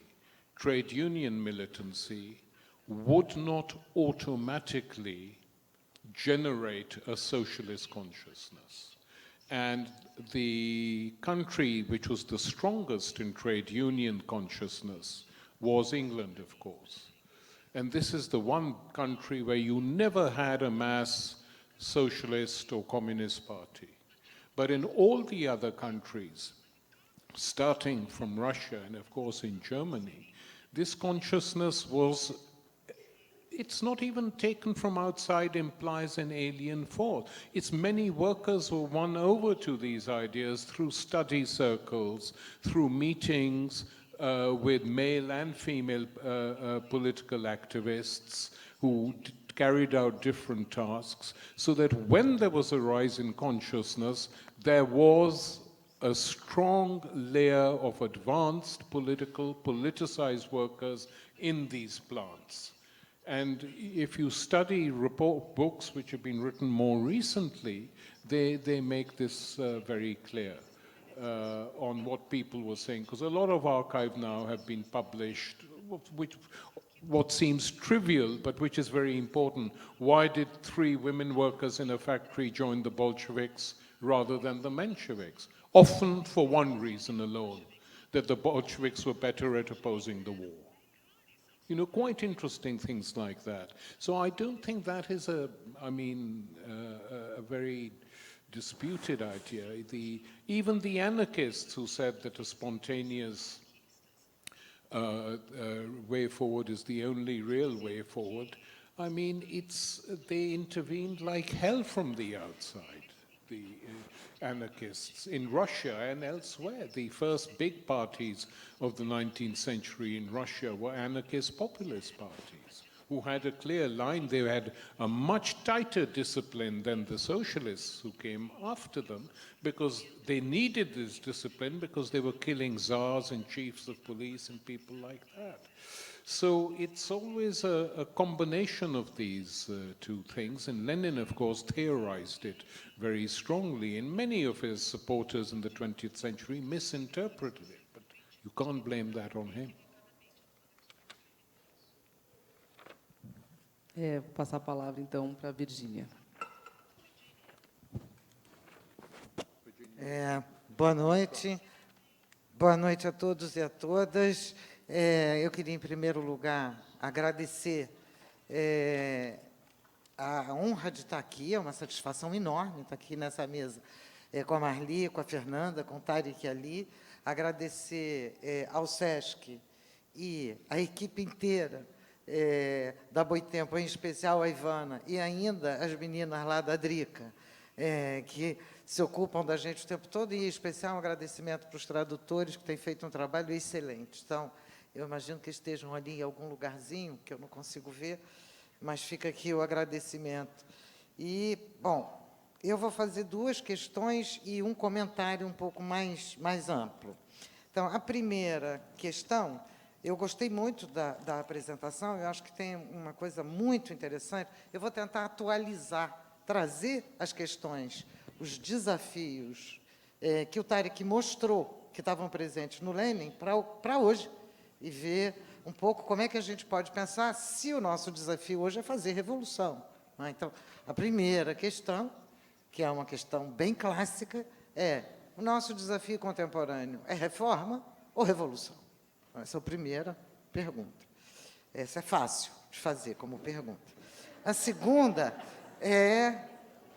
trade union militancy, would not automatically generate a socialist consciousness. And the country which was the strongest in trade union consciousness was England, of course. And this is the one country where you never had a mass socialist or communist party. But in all the other countries, starting from Russia and of course in Germany, this consciousness was, it's not even taken from outside, implies an alien force. It's many workers were won over to these ideas through study circles, through meetings with male and female political activists who carried out different tasks, so that when there was a rise in consciousness, there was a strong layer of advanced politicized workers in these plants. And if you study books which have been written more recently, they make this very clear on what people were saying. Because a lot of archive now have been published, what seems trivial, but which is very important. Why did 3 women workers in a factory join the Bolsheviks rather than the Mensheviks? Often for one reason alone, that the Bolsheviks were better at opposing the war. You know, quite interesting things like that. So I don't think that is a very disputed idea. Even the anarchists who said that a spontaneous way forward is the only real way forward, I mean, they intervened like hell from the outside, the anarchists in Russia and elsewhere. The first big parties of the 19th century in Russia were anarchist populist parties who had a clear line. They had a much tighter discipline than the socialists who came after them, because they needed this discipline because they were killing czars and chiefs of police and people like that. So it's always a combination of these two things, and Lenin, of course, theorized it very strongly, and many of his supporters in the 20th century misinterpreted it, but you can't blame that on him. Vou passar a palavra, então, para a Virgínia. Boa noite. Boa noite a todos e a todas. Eu queria, em primeiro lugar, agradecer a honra de estar aqui. É uma satisfação enorme estar aqui nessa mesa com a Marly, com a Fernanda, com o Tariq Ali. Agradecer ao SESC e à equipe inteira da Boitempo, em especial a Ivana, e ainda as meninas lá da Drica, que se ocupam da gente o tempo todo, e em especial um agradecimento para os tradutores, que têm feito um trabalho excelente. Então, eu imagino que estejam ali em algum lugarzinho, que eu não consigo ver, mas fica aqui o agradecimento. E, bom, eu vou fazer 2 questões e um comentário um pouco mais amplo. Então, a primeira questão, eu gostei muito da apresentação, eu acho que tem uma coisa muito interessante. Eu vou tentar atualizar, trazer as questões, os desafios que o Tariq mostrou, que estavam presentes no Lênin, para hoje, e ver um pouco como é que a gente pode pensar se o nosso desafio hoje é fazer revolução. Né? Então, a primeira questão, que é uma questão bem clássica, o nosso desafio contemporâneo é reforma ou revolução? Essa é a primeira pergunta. Essa é fácil de fazer como pergunta. A segunda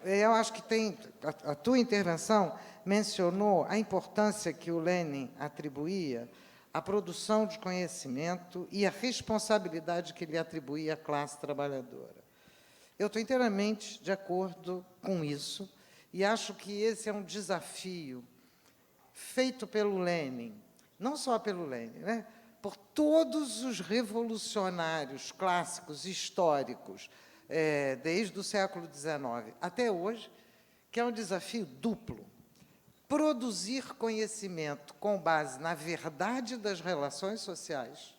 eu acho que a tua intervenção mencionou a importância que o Lênin atribuía à produção de conhecimento e a responsabilidade que ele atribuía à classe trabalhadora. Eu estou inteiramente de acordo com isso e acho que esse é um desafio feito pelo Lênin, não só pelo Lênin, né? Por todos os revolucionários clássicos, históricos, desde o século XIX até hoje, que é um desafio duplo. produzir conhecimento com base na verdade das relações sociais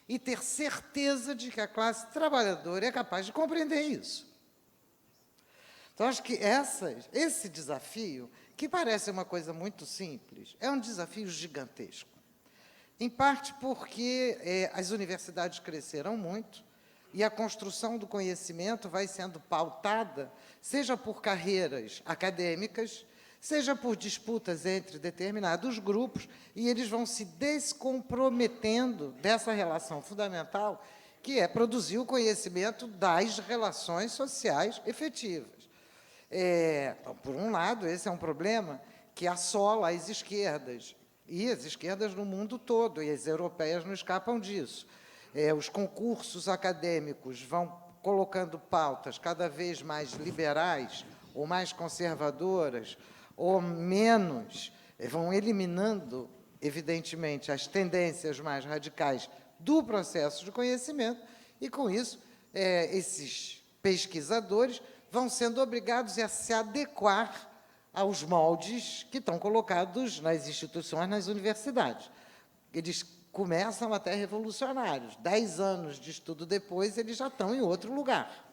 e ter certeza de que a classe trabalhadora é capaz de compreender isso. Então, acho que esse desafio, que parece uma coisa muito simples, é um desafio gigantesco. Em parte porque as universidades cresceram muito e a construção do conhecimento vai sendo pautada, seja por carreiras acadêmicas, seja por disputas entre determinados grupos, e eles vão se descomprometendo dessa relação fundamental, que é produzir o conhecimento das relações sociais efetivas. Então, por um lado, esse é um problema que assola as esquerdas, e as esquerdas no mundo todo, e as europeias não escapam disso. Os concursos acadêmicos vão colocando pautas cada vez mais liberais, ou mais conservadoras, ou menos, vão eliminando, evidentemente, as tendências mais radicais do processo de conhecimento, e, com isso, esses pesquisadores vão sendo obrigados a se adequar aos moldes que estão colocados nas instituições, nas universidades. Eles começam até revolucionários. 10 anos de estudo depois, eles já estão em outro lugar.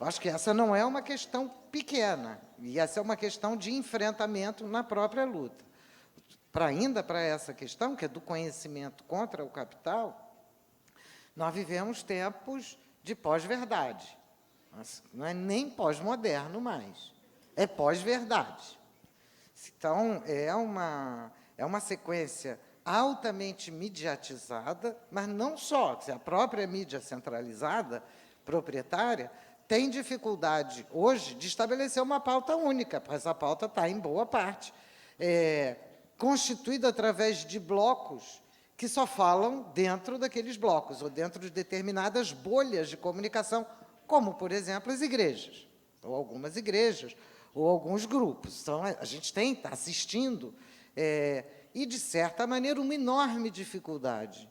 Acho que essa não é uma questão pequena, e essa é uma questão de enfrentamento na própria luta. Ainda para essa questão, que é do conhecimento contra o capital, nós vivemos tempos de pós-verdade. Não é nem pós-moderno mais, é pós-verdade. Então, é uma sequência altamente mediatizada, mas não só, a própria mídia centralizada, proprietária, tem dificuldade, hoje, de estabelecer uma pauta única, porque essa pauta está, em boa parte, constituída através de blocos que só falam dentro daqueles blocos, ou dentro de determinadas bolhas de comunicação, como, por exemplo, as igrejas, ou algumas igrejas, ou alguns grupos. Então, a gente está assistindo, e, de certa maneira, uma enorme dificuldade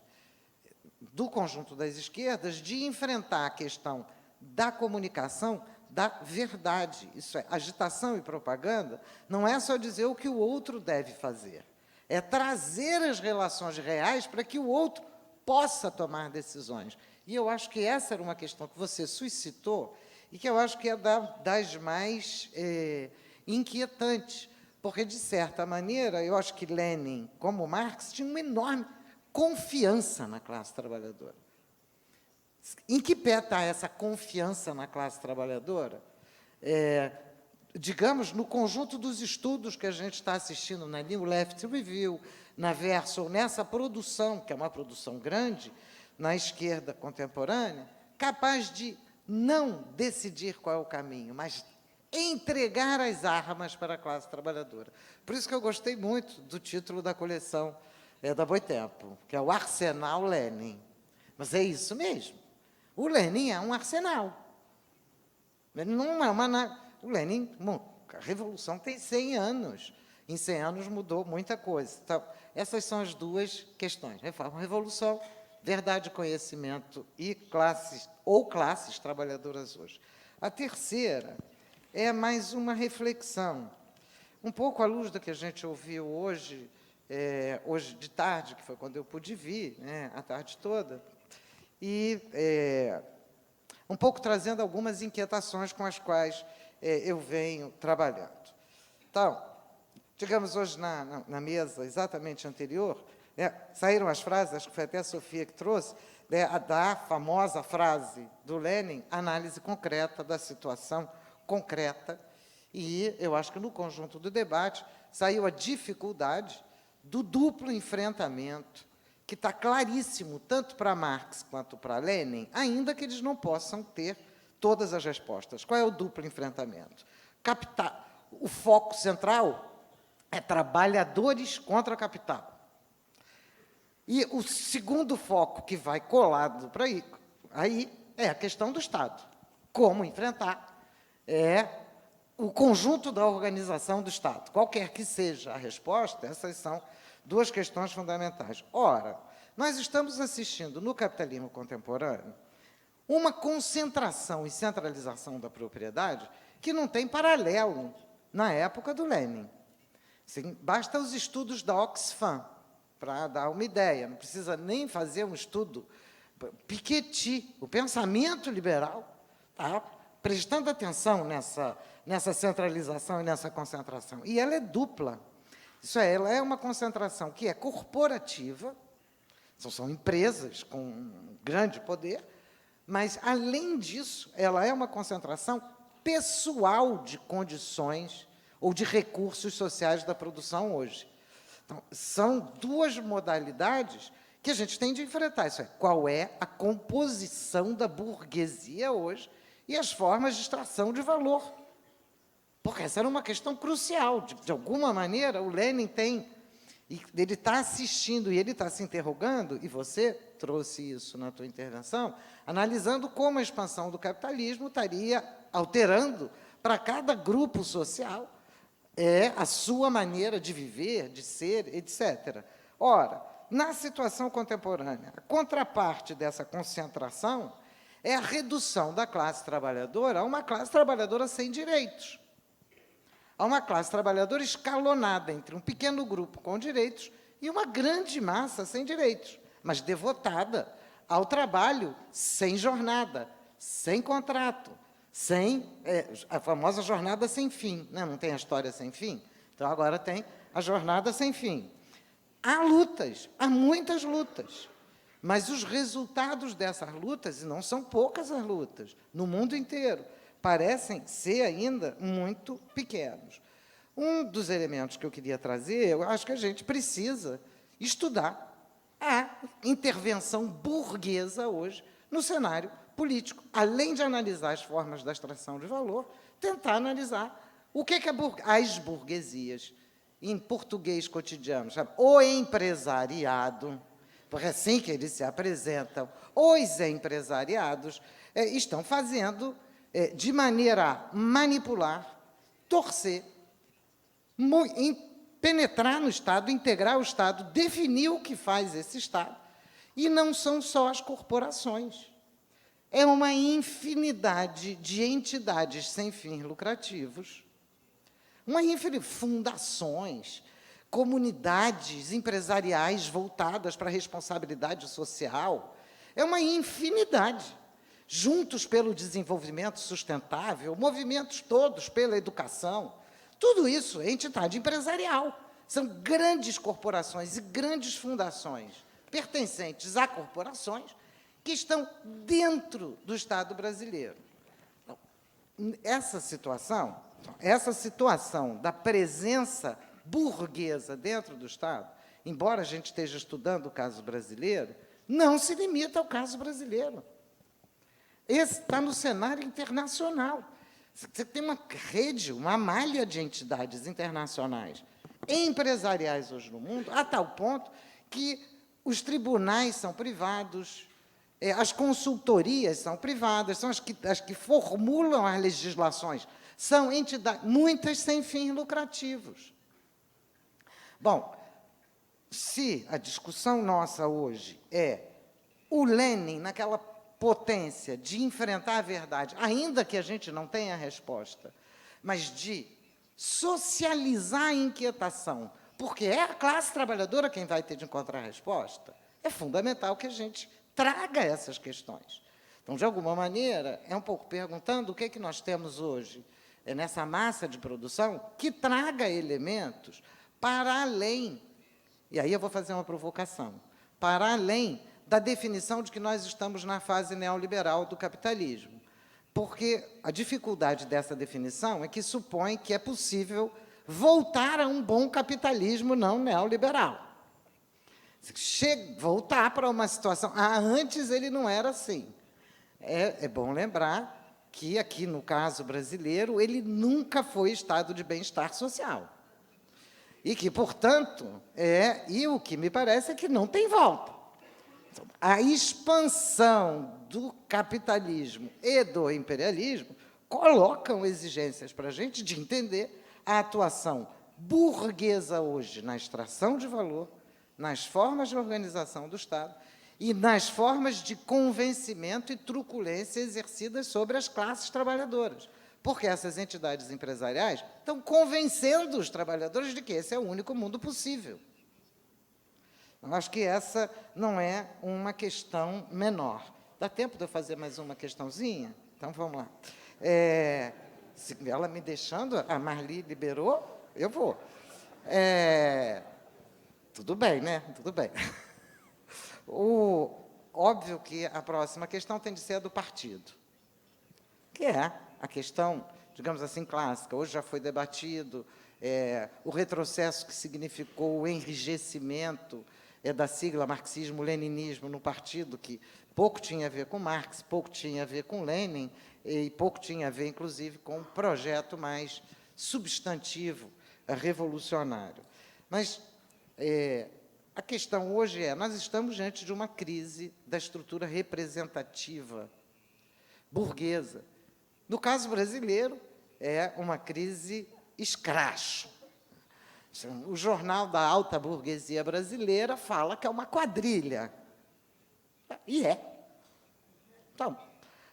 do conjunto das esquerdas de enfrentar a questão da comunicação da verdade. Isso é, agitação e propaganda não é só dizer o que o outro deve fazer, é trazer as relações reais para que o outro possa tomar decisões. E eu acho que essa era uma questão que você suscitou e que eu acho que é das mais inquietantes, porque, de certa maneira, eu acho que Lênin, como Marx, tinha uma enorme confiança na classe trabalhadora. Em que pé está essa confiança na classe trabalhadora? Digamos, no conjunto dos estudos que a gente está assistindo na New Left Review, na Verso, ou nessa produção, que é uma produção grande, na esquerda contemporânea, capaz de não decidir qual é o caminho, mas entregar as armas para a classe trabalhadora. Por isso que eu gostei muito do título da coleção da Boitempo, que é o Arsenal Lênin. Mas é isso mesmo. O Lênin é um arsenal. Ele não é uma... O Lênin, a Revolução tem 100 anos. Em 100 anos mudou muita coisa. Então, essas são as duas questões. Reforma, revolução, verdade, conhecimento e classes, ou classes trabalhadoras hoje. A terceira é mais uma reflexão, um pouco à luz do que a gente ouviu hoje, hoje de tarde, que foi quando eu pude vir, a tarde toda, e um pouco trazendo algumas inquietações com as quais eu venho trabalhando. Então, digamos, hoje na mesa exatamente anterior, saíram as frases, acho que foi até a Sofia que trouxe, da famosa frase do Lênin, análise concreta da situação concreta, e eu acho que no conjunto do debate saiu a dificuldade do duplo enfrentamento, que está claríssimo, tanto para Marx quanto para Lênin, ainda que eles não possam ter todas as respostas. Qual é o duplo enfrentamento? Capital. O foco central é trabalhadores contra capital. E o segundo foco que vai colado para aí é a questão do Estado. Como enfrentar o conjunto da organização do Estado. Qualquer que seja a resposta, essas são duas questões fundamentais. Ora, nós estamos assistindo no capitalismo contemporâneo uma concentração e centralização da propriedade que não tem paralelo na época do Lênin. Assim, basta os estudos da Oxfam para dar uma ideia, não precisa nem fazer um estudo. Piketty, o pensamento liberal, tá prestando atenção nessa centralização e nessa concentração. E ela é dupla. Isso é, ela é uma concentração que é corporativa, são empresas com grande poder, mas, além disso, ela é uma concentração pessoal de condições ou de recursos sociais da produção hoje. Então, são duas modalidades que a gente tem de enfrentar. Isso é, qual é a composição da burguesia hoje e as formas de extração de valor. Porque essa era uma questão crucial. De alguma maneira, o Lênin ele está assistindo e ele está se interrogando, e você trouxe isso na tua intervenção, analisando como a expansão do capitalismo estaria alterando para cada grupo social a sua maneira de viver, de ser, etc. Ora, na situação contemporânea, a contraparte dessa concentração é a redução da classe trabalhadora a uma classe trabalhadora sem direitos, a uma classe trabalhadora escalonada entre um pequeno grupo com direitos e uma grande massa sem direitos, mas devotada ao trabalho sem jornada, sem contrato, sem a famosa jornada sem fim. Não tem a história sem fim? Então, agora tem a jornada sem fim. Há lutas, há muitas lutas, mas os resultados dessas lutas, e não são poucas as lutas, no mundo inteiro, parecem ser ainda muito pequenos. Um dos elementos que eu queria trazer, eu acho que a gente precisa estudar a intervenção burguesa hoje no cenário político. Além de analisar as formas da extração de valor, tentar analisar o que as burguesias, em português cotidiano, chama o empresariado, porque é assim que eles se apresentam, os empresariados estão fazendo de maneira a manipular, torcer, penetrar no Estado, integrar o Estado, definir o que faz esse Estado. E não são só as corporações. É uma infinidade de entidades sem fins lucrativos, uma infinidade de fundações, comunidades empresariais voltadas para a responsabilidade social. É uma infinidade. Juntos pelo desenvolvimento sustentável, movimentos todos pela educação. Tudo isso é entidade empresarial. São grandes corporações e grandes fundações pertencentes a corporações que estão dentro do Estado brasileiro. Então, essa situação da presença burguesa dentro do Estado, embora a gente esteja estudando o caso brasileiro, não se limita ao caso brasileiro. Esse está no cenário internacional. Você tem uma rede, uma malha de entidades internacionais empresariais hoje no mundo, a tal ponto que os tribunais são privados, as consultorias são privadas, são as que formulam as legislações, são entidades, muitas sem fins lucrativos. Bom, se a discussão nossa hoje é o Lênin naquela potência de enfrentar a verdade, ainda que a gente não tenha resposta, mas de socializar a inquietação, porque é a classe trabalhadora quem vai ter de encontrar a resposta, é fundamental que a gente traga essas questões. Então, de alguma maneira, é um pouco perguntando o que é que nós temos hoje, nessa massa de produção, que traga elementos para além, e aí eu vou fazer uma provocação, para além da definição de que nós estamos na fase neoliberal do capitalismo. Porque a dificuldade dessa definição é que supõe que é possível voltar a um bom capitalismo não neoliberal. Voltar para uma situação... antes ele não era assim. É bom lembrar que, aqui no caso brasileiro, ele nunca foi estado de bem-estar social. E que, portanto, e o que me parece é que não tem volta. A expansão do capitalismo e do imperialismo colocam exigências para a gente de entender a atuação burguesa hoje na extração de valor, nas formas de organização do Estado e nas formas de convencimento e truculência exercidas sobre as classes trabalhadoras. porque essas entidades empresariais estão convencendo os trabalhadores de que esse é o único mundo possível. Eu acho que essa não é uma questão menor. Dá tempo de eu fazer mais uma questãozinha? Então, vamos lá. Se ela me deixando, a Marly liberou, eu vou. Tudo bem, né? Tudo bem. Óbvio que a próxima questão tem de ser a do partido, que é a questão, digamos assim, clássica. Hoje já foi debatido o retrocesso que significou o enrijecimento da sigla marxismo-leninismo no partido, que pouco tinha a ver com Marx, pouco tinha a ver com Lênin, e pouco tinha a ver, inclusive, com um projeto mais substantivo, revolucionário. Mas a questão hoje nós estamos diante de uma crise da estrutura representativa burguesa. No caso brasileiro, é uma crise escracho. O jornal da alta burguesia brasileira fala que é uma quadrilha. E é. Então,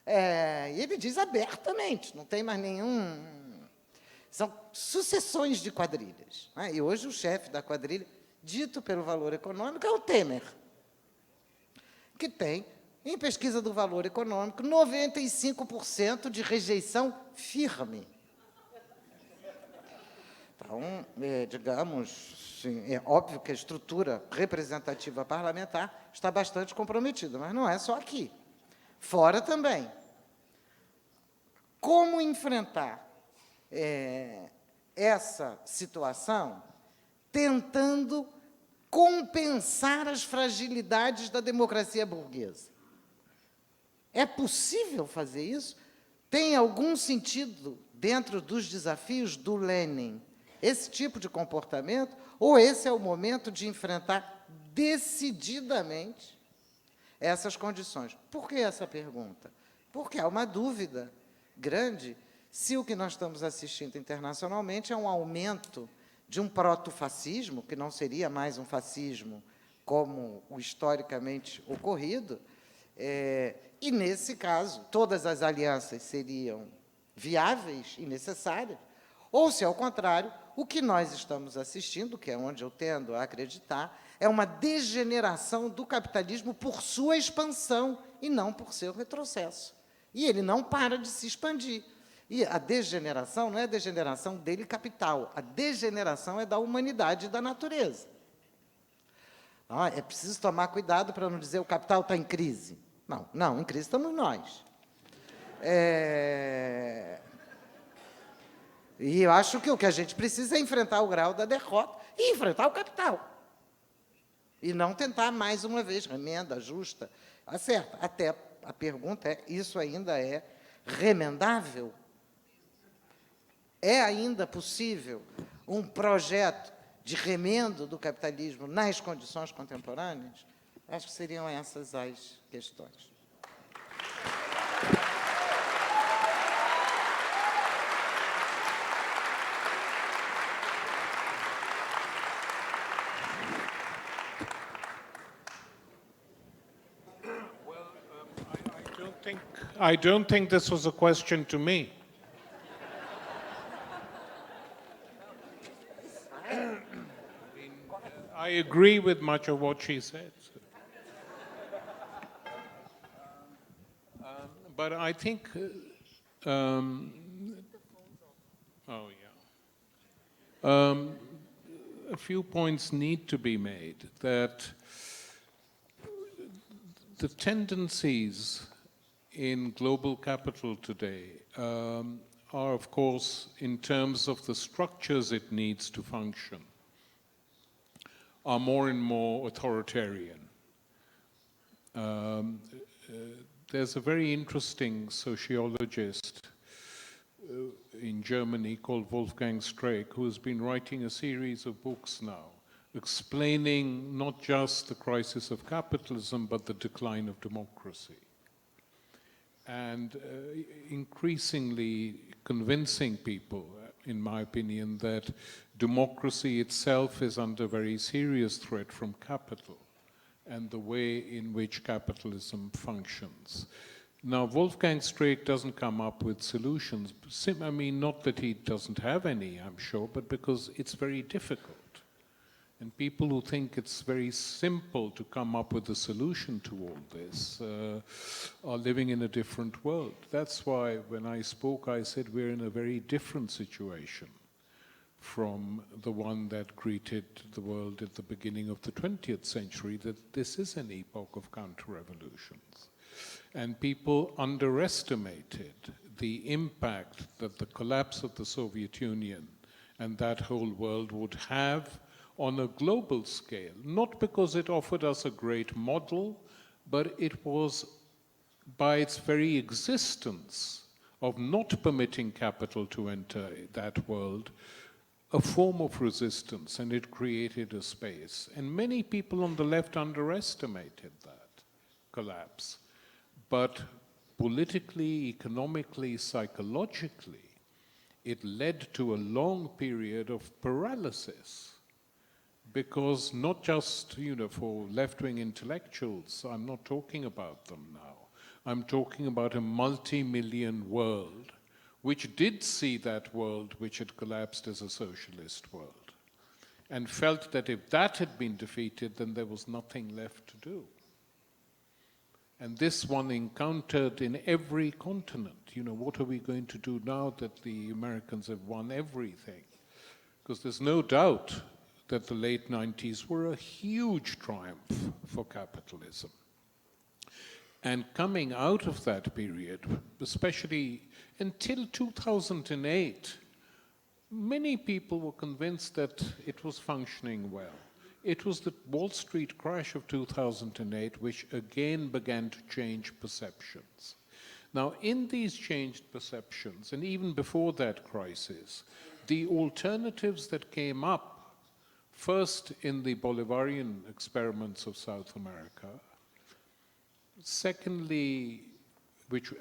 e ele diz abertamente, não tem mais nenhum... São sucessões de quadrilhas. Né? E hoje o chefe da quadrilha, dito pelo Valor Econômico, é o Temer, que tem, em pesquisa do Valor Econômico, 95% de rejeição firme. Então, digamos, sim, é óbvio que a estrutura representativa parlamentar está bastante comprometida, mas não é só aqui. Fora também. Como enfrentar essa situação tentando compensar as fragilidades da democracia burguesa? É possível fazer isso? Tem algum sentido dentro dos desafios do Lênin esse tipo de comportamento? Ou esse é o momento de enfrentar decididamente essas condições? Por que essa pergunta? Porque há uma dúvida grande se o que nós estamos assistindo internacionalmente é um aumento de um protofascismo, que não seria mais um fascismo como o historicamente ocorrido, e, nesse caso, todas as alianças seriam viáveis e necessárias, ou se, ao contrário, o que nós estamos assistindo, que é onde eu tendo a acreditar, é uma degeneração do capitalismo por sua expansão e não por seu retrocesso. E ele não para de se expandir. E a degeneração não é a degeneração dele capital, a degeneração é da humanidade e da natureza. É preciso tomar cuidado para não dizer o capital está em crise. Não, em crise estamos nós. E eu acho que o que a gente precisa é enfrentar o grau da derrota e enfrentar o capital. E não tentar, mais uma vez, remenda justa. Acerta. Até a pergunta é, isso ainda é remendável? É ainda possível um projeto de remendo do capitalismo nas condições contemporâneas? Acho que seriam essas as questões. I don't think this was a question to me. I agree with much of what she said. But I think, a few points need to be made. That the tendencies in global capital today are, of course, in terms of the structures it needs to function, are more and more authoritarian. There's a very interesting sociologist in Germany called Wolfgang Streeck, who has been writing a series of books now, explaining not just the crisis of capitalism, but the decline of democracy. And increasingly convincing people, in my opinion, that democracy itself is under very serious threat from capital and the way in which capitalism functions. Now, Wolfgang Streeck doesn't come up with solutions. I mean, not that he doesn't have any, I'm sure, but because it's very difficult. And people who think it's very simple to come up with a solution to all this are living in a different world. That's why when I spoke, I said we're in a very different situation from the one that greeted the world at the beginning of the 20th century, that this is an epoch of counter-revolutions. And people underestimated the impact that the collapse of the Soviet Union and that whole world would have on a global scale, not because it offered us a great model, but it was by its very existence of not permitting capital to enter that world, a form of resistance, and it created a space. And many people on the left underestimated that collapse. But politically, economically, psychologically, it led to a long period of paralysis. Because not just, for left-wing intellectuals, I'm not talking about them now. I'm talking about a multi-million world, which did see that world which had collapsed as a socialist world, and felt that if that had been defeated, then there was nothing left to do. And this one encountered in every continent. What are we going to do now that the Americans have won everything? Because there's no doubt that the late 90s were a huge triumph for capitalism. And coming out of that period, especially until 2008, many people were convinced that it was functioning well. It was the Wall Street crash of 2008 which again began to change perceptions. Now, in these changed perceptions, and even before that crisis, the alternatives that came up, first in the Bolivarian experiments of South America, secondly, which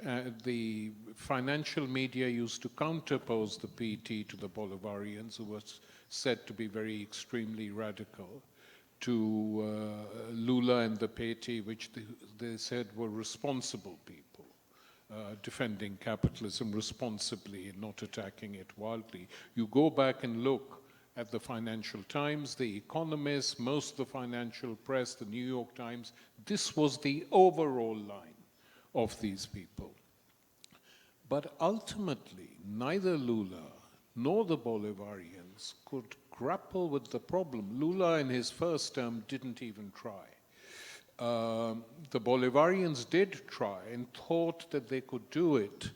the financial media used to counterpose the PT to the Bolivarians, who was said to be very extremely radical, to Lula and the PT, which they said were responsible people, defending capitalism responsibly and not attacking it wildly. You go back and look at the Financial Times, The Economist, most of the financial press, the New York Times, this was the overall line of these people. But ultimately, neither Lula nor the Bolivarians could grapple with the problem. Lula in his first term didn't even try. The Bolivarians did try and thought that they could do it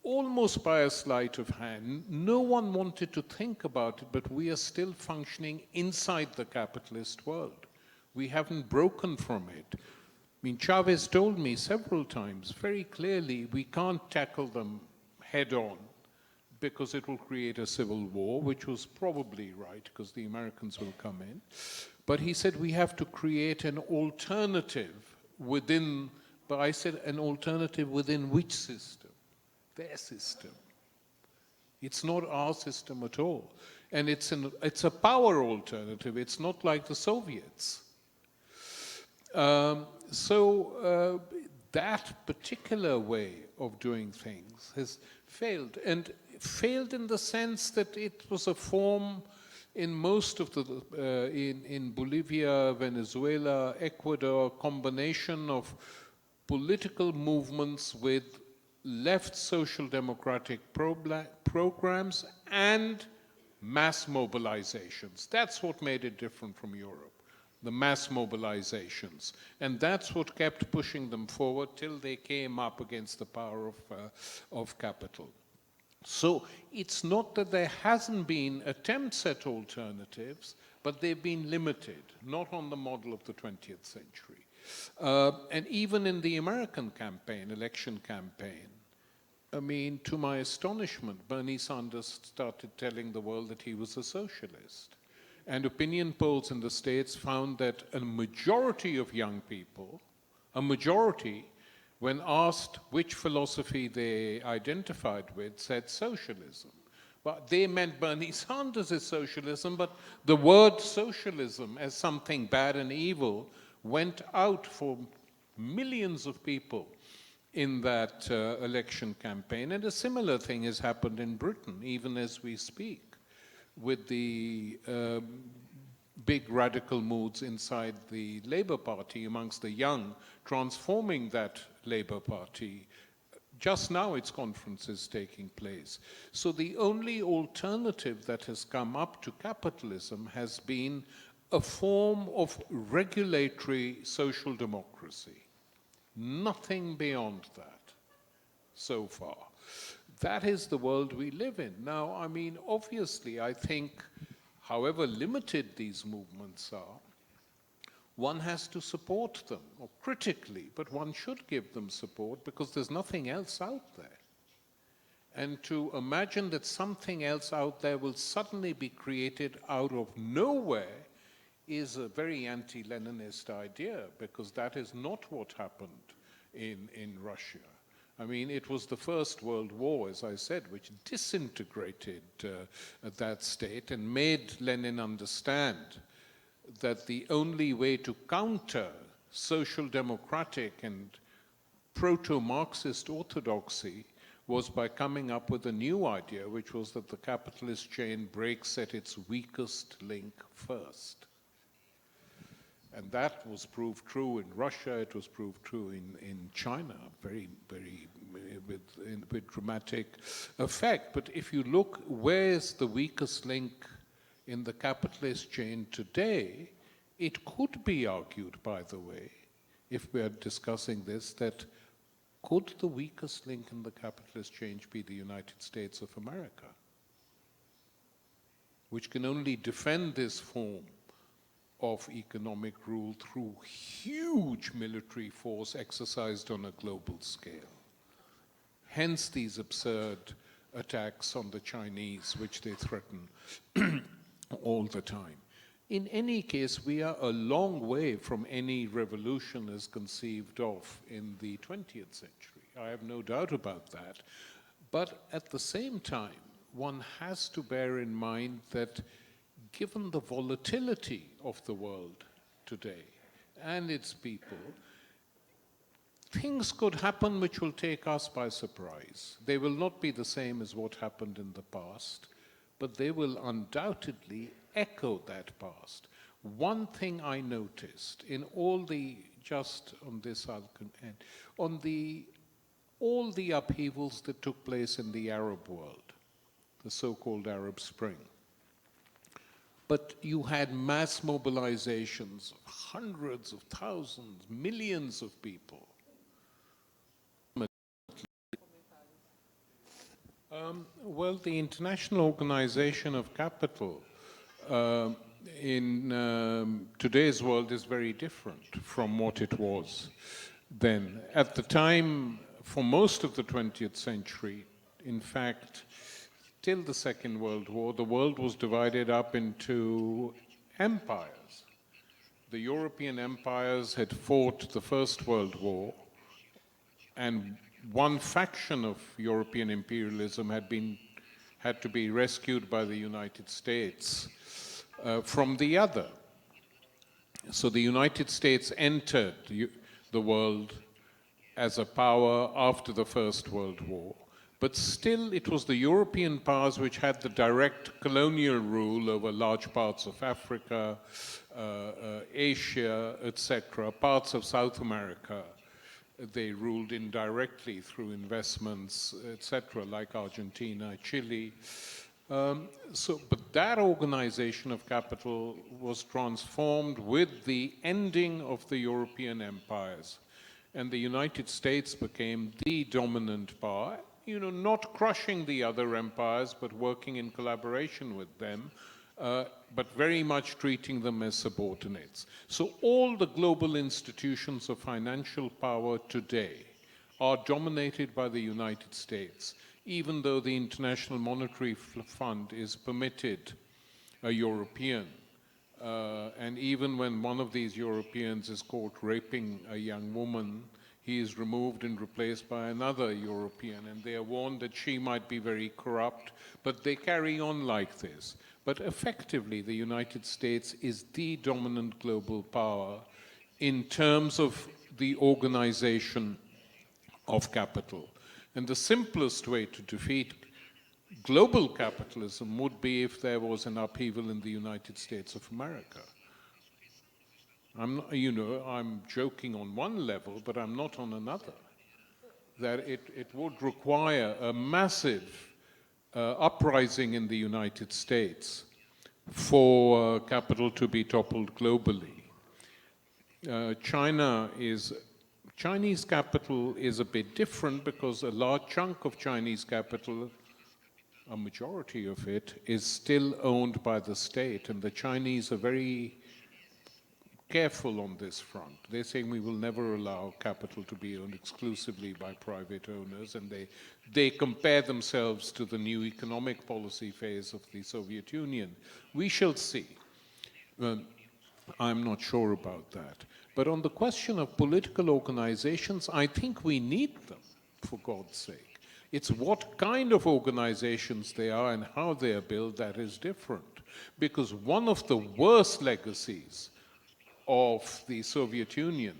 almost by a sleight of hand. No one wanted to think about it, but we are still functioning inside the capitalist world. We haven't broken from it. I mean, Chavez told me several times very clearly, we can't tackle them head on because it will create a civil war, which was probably right because the Americans will come in. But he said we have to create an alternative within, but I said an alternative within which system? Their system. It's not our system at all. And it's a power alternative. It's not like the Soviets. That particular way of doing things has failed. And failed in the sense that it was a form in most of the, in Bolivia, Venezuela, Ecuador, combination of political movements with left social democratic programs and mass mobilizations. That's what made it different from Europe, the mass mobilizations. And that's what kept pushing them forward till they came up against the power of capital. So it's not that there hasn't been attempts at alternatives, but they've been limited, not on the model of the 20th century. And even in the American campaign, election campaign, I mean, to my astonishment, Bernie Sanders started telling the world that he was a socialist. And opinion polls in the States found that a majority of young people, a majority, when asked which philosophy they identified with, said socialism. But they meant Bernie Sanders' socialism, but the word socialism as something bad and evil went out for millions of people in that election campaign. And a similar thing has happened in Britain, even as we speak, with the big radical moods inside the Labour Party amongst the young, transforming that Labour Party. Just now its conference is taking place. So the only alternative that has come up to capitalism has been a form of regulatory social democracy. Nothing beyond that so far. That is the world we live in. Now, I mean, obviously, I think, however limited these movements are, one has to support them, or critically, but one should give them support because there's nothing else out there. And to imagine that something else out there will suddenly be created out of nowhere is a very anti-Leninist idea, because that is not what happened in Russia. I mean, it was the First World War, as I said, which disintegrated that state and made Lenin understand that the only way to counter social democratic and proto-Marxist orthodoxy was by coming up with a new idea, which was that the capitalist chain breaks at its weakest link first. And that was proved true in Russia, it was proved true in China, with dramatic effect. But if you look, where's the weakest link in the capitalist chain today, it could be argued, by the way, if we are discussing this, that could the weakest link in the capitalist chain be the United States of America, which can only defend this form of economic rule through huge military force exercised on a global scale. Hence these absurd attacks on the Chinese, which they threaten all the time. In any case, we are a long way from any revolution as conceived of in the 20th century. I have no doubt about that. But at the same time, one has to bear in mind that given the volatility of the world today and its people, things could happen which will take us by surprise. They will not be the same as what happened in the past, but they will undoubtedly echo that past. One thing I noticed in all the, just on this I'll end, on all the upheavals that took place in the Arab world, the so-called Arab Spring, but you had mass mobilizations of hundreds of thousands, millions of people. Well, the International Organization of Capital in today's world is very different from what it was then. At the time, for most of the 20th century, in fact, till the Second World War, the world was divided up into empires. The European empires had fought the First World War, and one faction of European imperialism had to be rescued by the United States from the other. So the United States entered the world as a power after the First World War. But still, it was the European powers which had the direct colonial rule over large parts of Africa, Asia, etc., parts of South America. They ruled indirectly through investments, etc., like Argentina, Chile. But that organization of capital was transformed with the ending of the European empires. And the United States became the dominant power, you know, not crushing the other empires, but working in collaboration with them, but very much treating them as subordinates. So all the global institutions of financial power today are dominated by the United States, even though the International Monetary Fund is permitted a European. And even when one of these Europeans is caught raping a young woman, he is removed and replaced by another European, and they are warned that she might be very corrupt, but they carry on like this. But effectively, the United States is the dominant global power in terms of the organization of capital. And the simplest way to defeat global capitalism would be if there was an upheaval in the United States of America. I'm joking on one level, but I'm not on another. That it would require a massive uprising in the United States for capital to be toppled globally. Chinese capital is a bit different because a large chunk of Chinese capital, a majority of it, is still owned by the state, and the Chinese are very careful on this front. They're saying we will never allow capital to be owned exclusively by private owners, and they compare themselves to the new economic policy phase of the Soviet Union. We shall see. I'm not sure about that. But on the question of political organizations, I think we need them, for God's sake. It's what kind of organizations they are and how they are built that is different. Because one of the worst legacies of the Soviet Union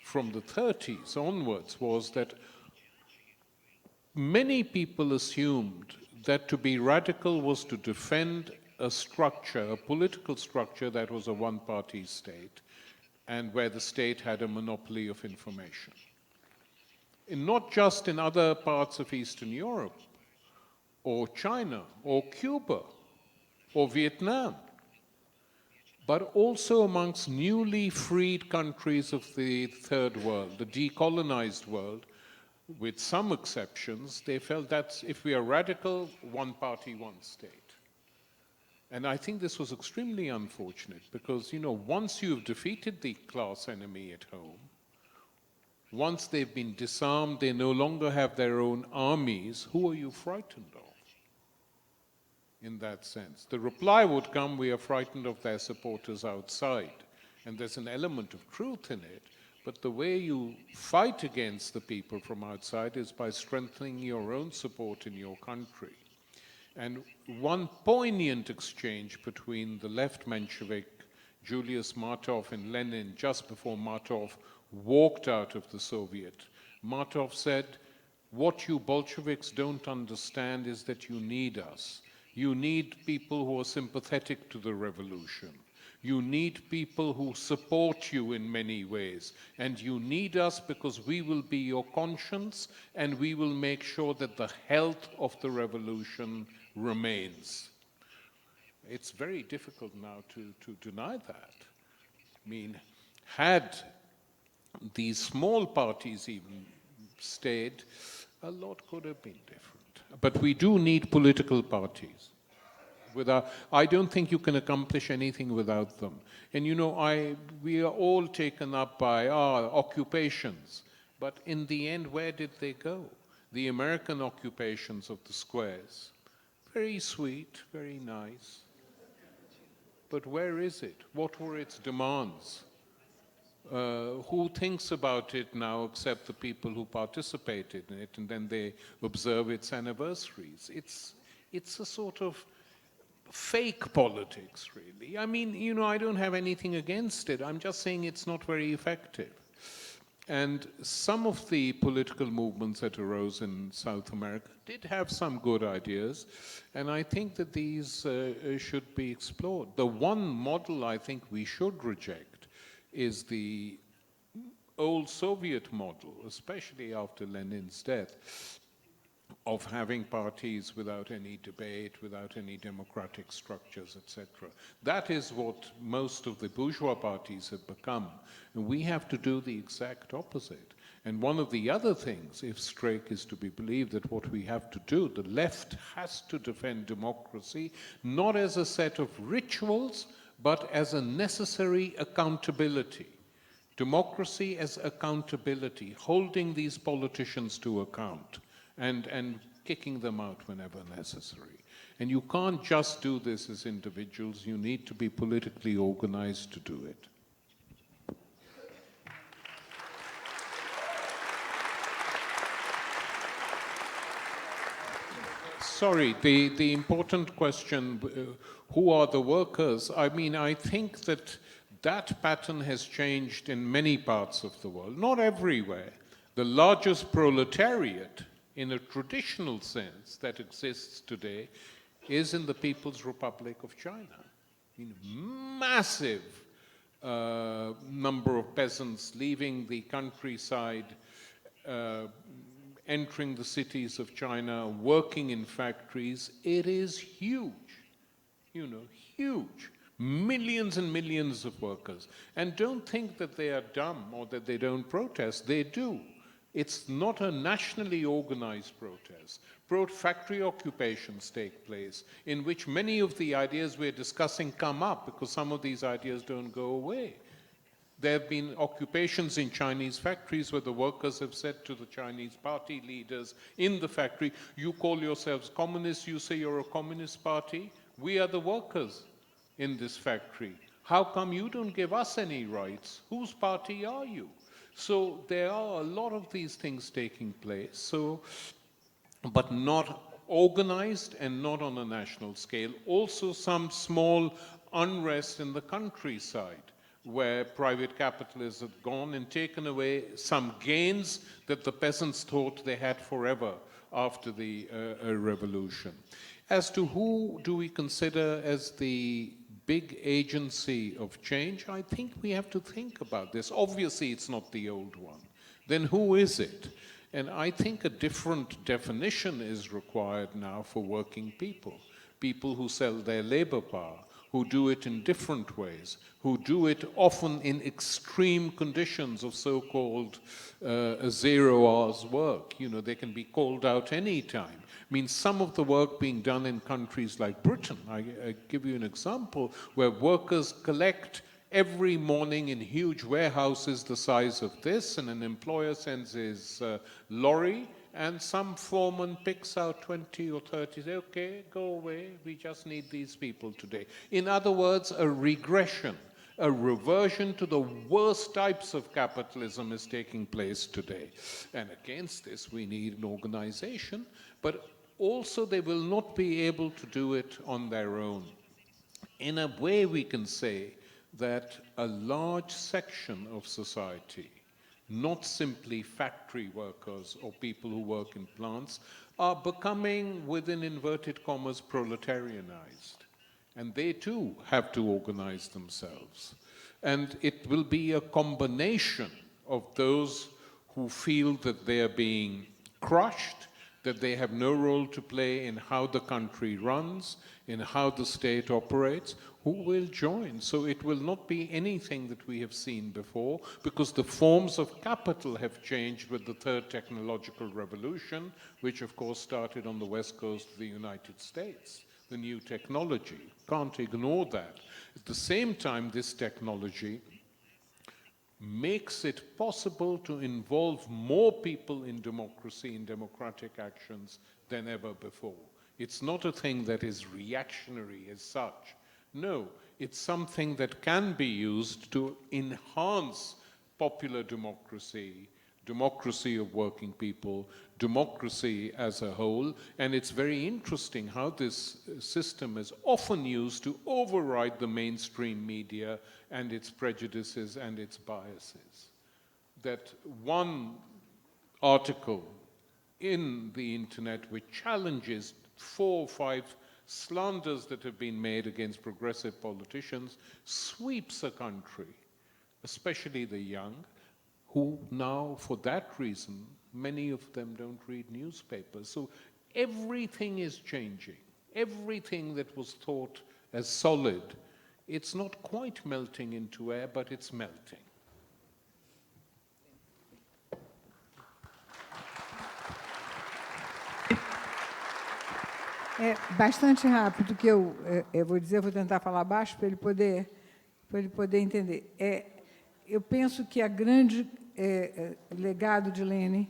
from the 30s onwards was that many people assumed that to be radical was to defend a structure, a political structure that was a one-party state and where the state had a monopoly of information. And not just in other parts of Eastern Europe or China or Cuba or Vietnam, but also amongst newly freed countries of the third world, the decolonized world. With some exceptions, they felt that if we are radical, one party, one state. And I think this was extremely unfortunate because, once you've defeated the class enemy at home, once they've been disarmed, they no longer have their own armies, who are you frightened of? In that sense. The reply would come, we are frightened of their supporters outside. And there's an element of truth in it, but the way you fight against the people from outside is by strengthening your own support in your country. And one poignant exchange between the left Menshevik, Julius Martov, and Lenin just before Martov walked out of the Soviet. Martov said, what you Bolsheviks don't understand is that you need us. You need people who are sympathetic to the revolution. You need people who support you in many ways. And you need us because we will be your conscience and we will make sure that the health of the revolution remains. It's very difficult now to deny that. I mean, had these small parties even stayed, a lot could have been different. But we do need political parties. I don't think you can accomplish anything without them. And we are all taken up by occupations. But in the end, where did they go? The American occupations of the squares. Very sweet, very nice. But where is it? What were its demands? Who thinks about it now except the people who participated in it, and then they observe its anniversaries? It's a sort of fake politics, really. I mean, I don't have anything against it. I'm just saying it's not very effective. And some of the political movements that arose in South America did have some good ideas, and I think that these should be explored. The one model I think we should reject is the old Soviet model, especially after Lenin's death, of having parties without any debate, without any democratic structures, etc. That is what most of the bourgeois parties have become. And we have to do the exact opposite. And one of the other things, if Streeck is to be believed, that what we have to do, the left has to defend democracy, not as a set of rituals, but as a necessary accountability. Democracy as accountability, holding these politicians to account and kicking them out whenever necessary. And you can't just do this as individuals, you need to be politically organized to do it. Sorry, the important question, who are the workers? I mean, I think that pattern has changed in many parts of the world, not everywhere. The largest proletariat, in a traditional sense, that exists today, is in the People's Republic of China. I mean, massive number of peasants leaving the countryside, entering the cities of China, working in factories. It is huge, you know, huge. Millions and millions of workers. And don't think that they are dumb or that they don't protest. They do. It's not a nationally organized protest. Factory occupations take place, in which many of the ideas we're discussing come up, because some of these ideas don't go away. There have been occupations in Chinese factories where the workers have said to the Chinese party leaders in the factory, you call yourselves communists, you say you're a communist party, we are the workers in this factory. How come you don't give us any rights? Whose party are you? So there are a lot of these things taking place, so, but not organized and not on a national scale. Also some small unrest in the countryside, where private capitalists have gone and taken away some gains that the peasants thought they had forever after the revolution. As to who do we consider as the big agency of change, I think we have to think about this. Obviously, it's not the old one. Then who is it? And I think a different definition is required now for working people. People who sell their labor power, who do it in different ways, who do it often in extreme conditions of so-called 0 hours work. You know, they can be called out any time. I mean, some of the work being done in countries like Britain, I give you an example, where workers collect every morning in huge warehouses the size of this, and an employer sends his lorry, and some foreman picks out 20 or 30, say, okay, go away, we just need these people today. In other words, a regression, a reversion to the worst types of capitalism is taking place today. And against this, we need an organization, but also they will not be able to do it on their own. In a way, we can say that a large section of society, not simply factory workers or people who work in plants, are becoming, within inverted commas, proletarianized. And they too have to organize themselves. And it will be a combination of those who feel that they are being crushed, that they have no role to play in how the country runs, in how the state operates, who will join. So it will not be anything that we have seen before, because the forms of capital have changed with the third technological revolution, which of course started on the west coast of the United States. The new technology, can't ignore that. At the same time, this technology makes it possible to involve more people in democracy, in democratic actions than ever before. It's not a thing that is reactionary as such. No, it's something that can be used to enhance popular democracy, democracy of working people, democracy as a whole, and it's very interesting how this system is often used to override the mainstream media and its prejudices and its biases. That one article in the internet which challenges 4 or 5 slanders that have been made against progressive politicians sweeps a country, especially the young, who now, for that reason, many of them don't read newspapers. So everything is changing. Everything that was thought as solid, it's not quite melting into air, but it's melting. É bastante rápido que eu vou dizer, vou tentar falar baixo para ele poder entender. Eu penso que a grande legado de Lênin,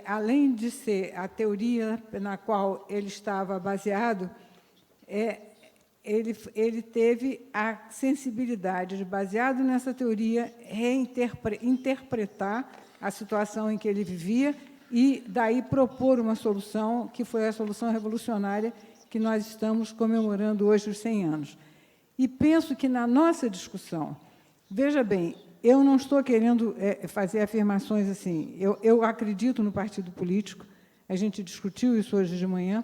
além de ser a teoria na qual ele estava baseado, ele teve a sensibilidade de, baseado nessa teoria, interpretar a situação em que ele vivia e, daí, propor uma solução, que foi a solução revolucionária que nós estamos comemorando hoje os 100 anos. E penso que, na nossa discussão, veja bem, eu não estou querendo fazer afirmações assim. Eu acredito no partido político, a gente discutiu isso hoje de manhã,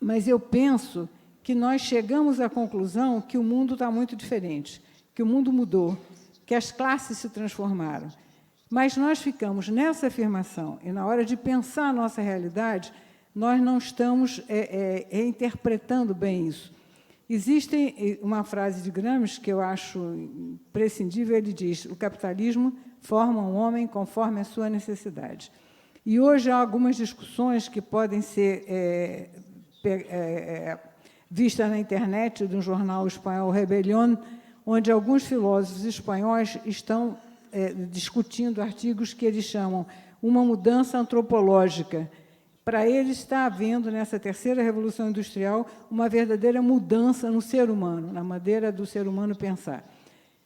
mas eu penso que nós chegamos à conclusão que o mundo está muito diferente, que o mundo mudou, que as classes se transformaram. Mas nós ficamos nessa afirmação, e na hora de pensar a nossa realidade, nós não estamos reinterpretando bem isso. Existe uma frase de Gramsci que eu acho imprescindível, ele diz: o capitalismo forma um homem conforme a sua necessidade. E hoje há algumas discussões que podem ser vistas na internet, de um jornal espanhol, Rebelión, onde alguns filósofos espanhóis estão discutindo artigos que eles chamam uma mudança antropológica. Para eles está havendo, nessa terceira revolução industrial, uma verdadeira mudança no ser humano, na maneira do ser humano pensar.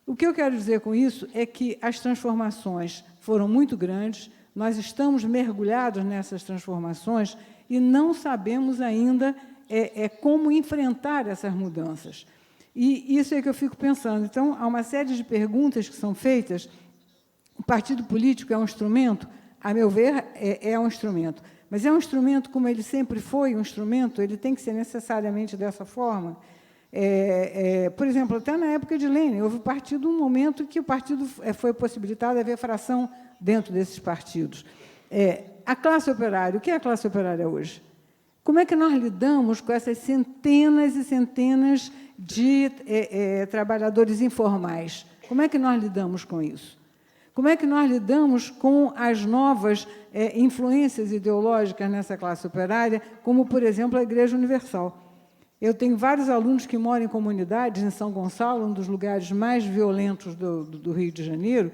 O que eu quero dizer com isso é que as transformações foram muito grandes, nós estamos mergulhados nessas transformações e não sabemos ainda como enfrentar essas mudanças. E isso é que eu fico pensando. Então, há uma série de perguntas que são feitas. O partido político é um instrumento? A meu ver, é um instrumento. Mas é um instrumento como ele sempre foi um instrumento, ele tem que ser necessariamente dessa forma. Por exemplo, até na época de Lênin, houve partido, um momento que o partido foi possibilitado haver fração dentro desses partidos. A classe operária, o que é a classe operária hoje? Como é que nós lidamos com essas centenas e centenas de trabalhadores informais? Como é que nós lidamos com isso? Como é que nós lidamos com as novas influências ideológicas nessa classe operária, como, por exemplo, a Igreja Universal? Eu tenho vários alunos que moram em comunidades, em São Gonçalo, um dos lugares mais violentos do Rio de Janeiro,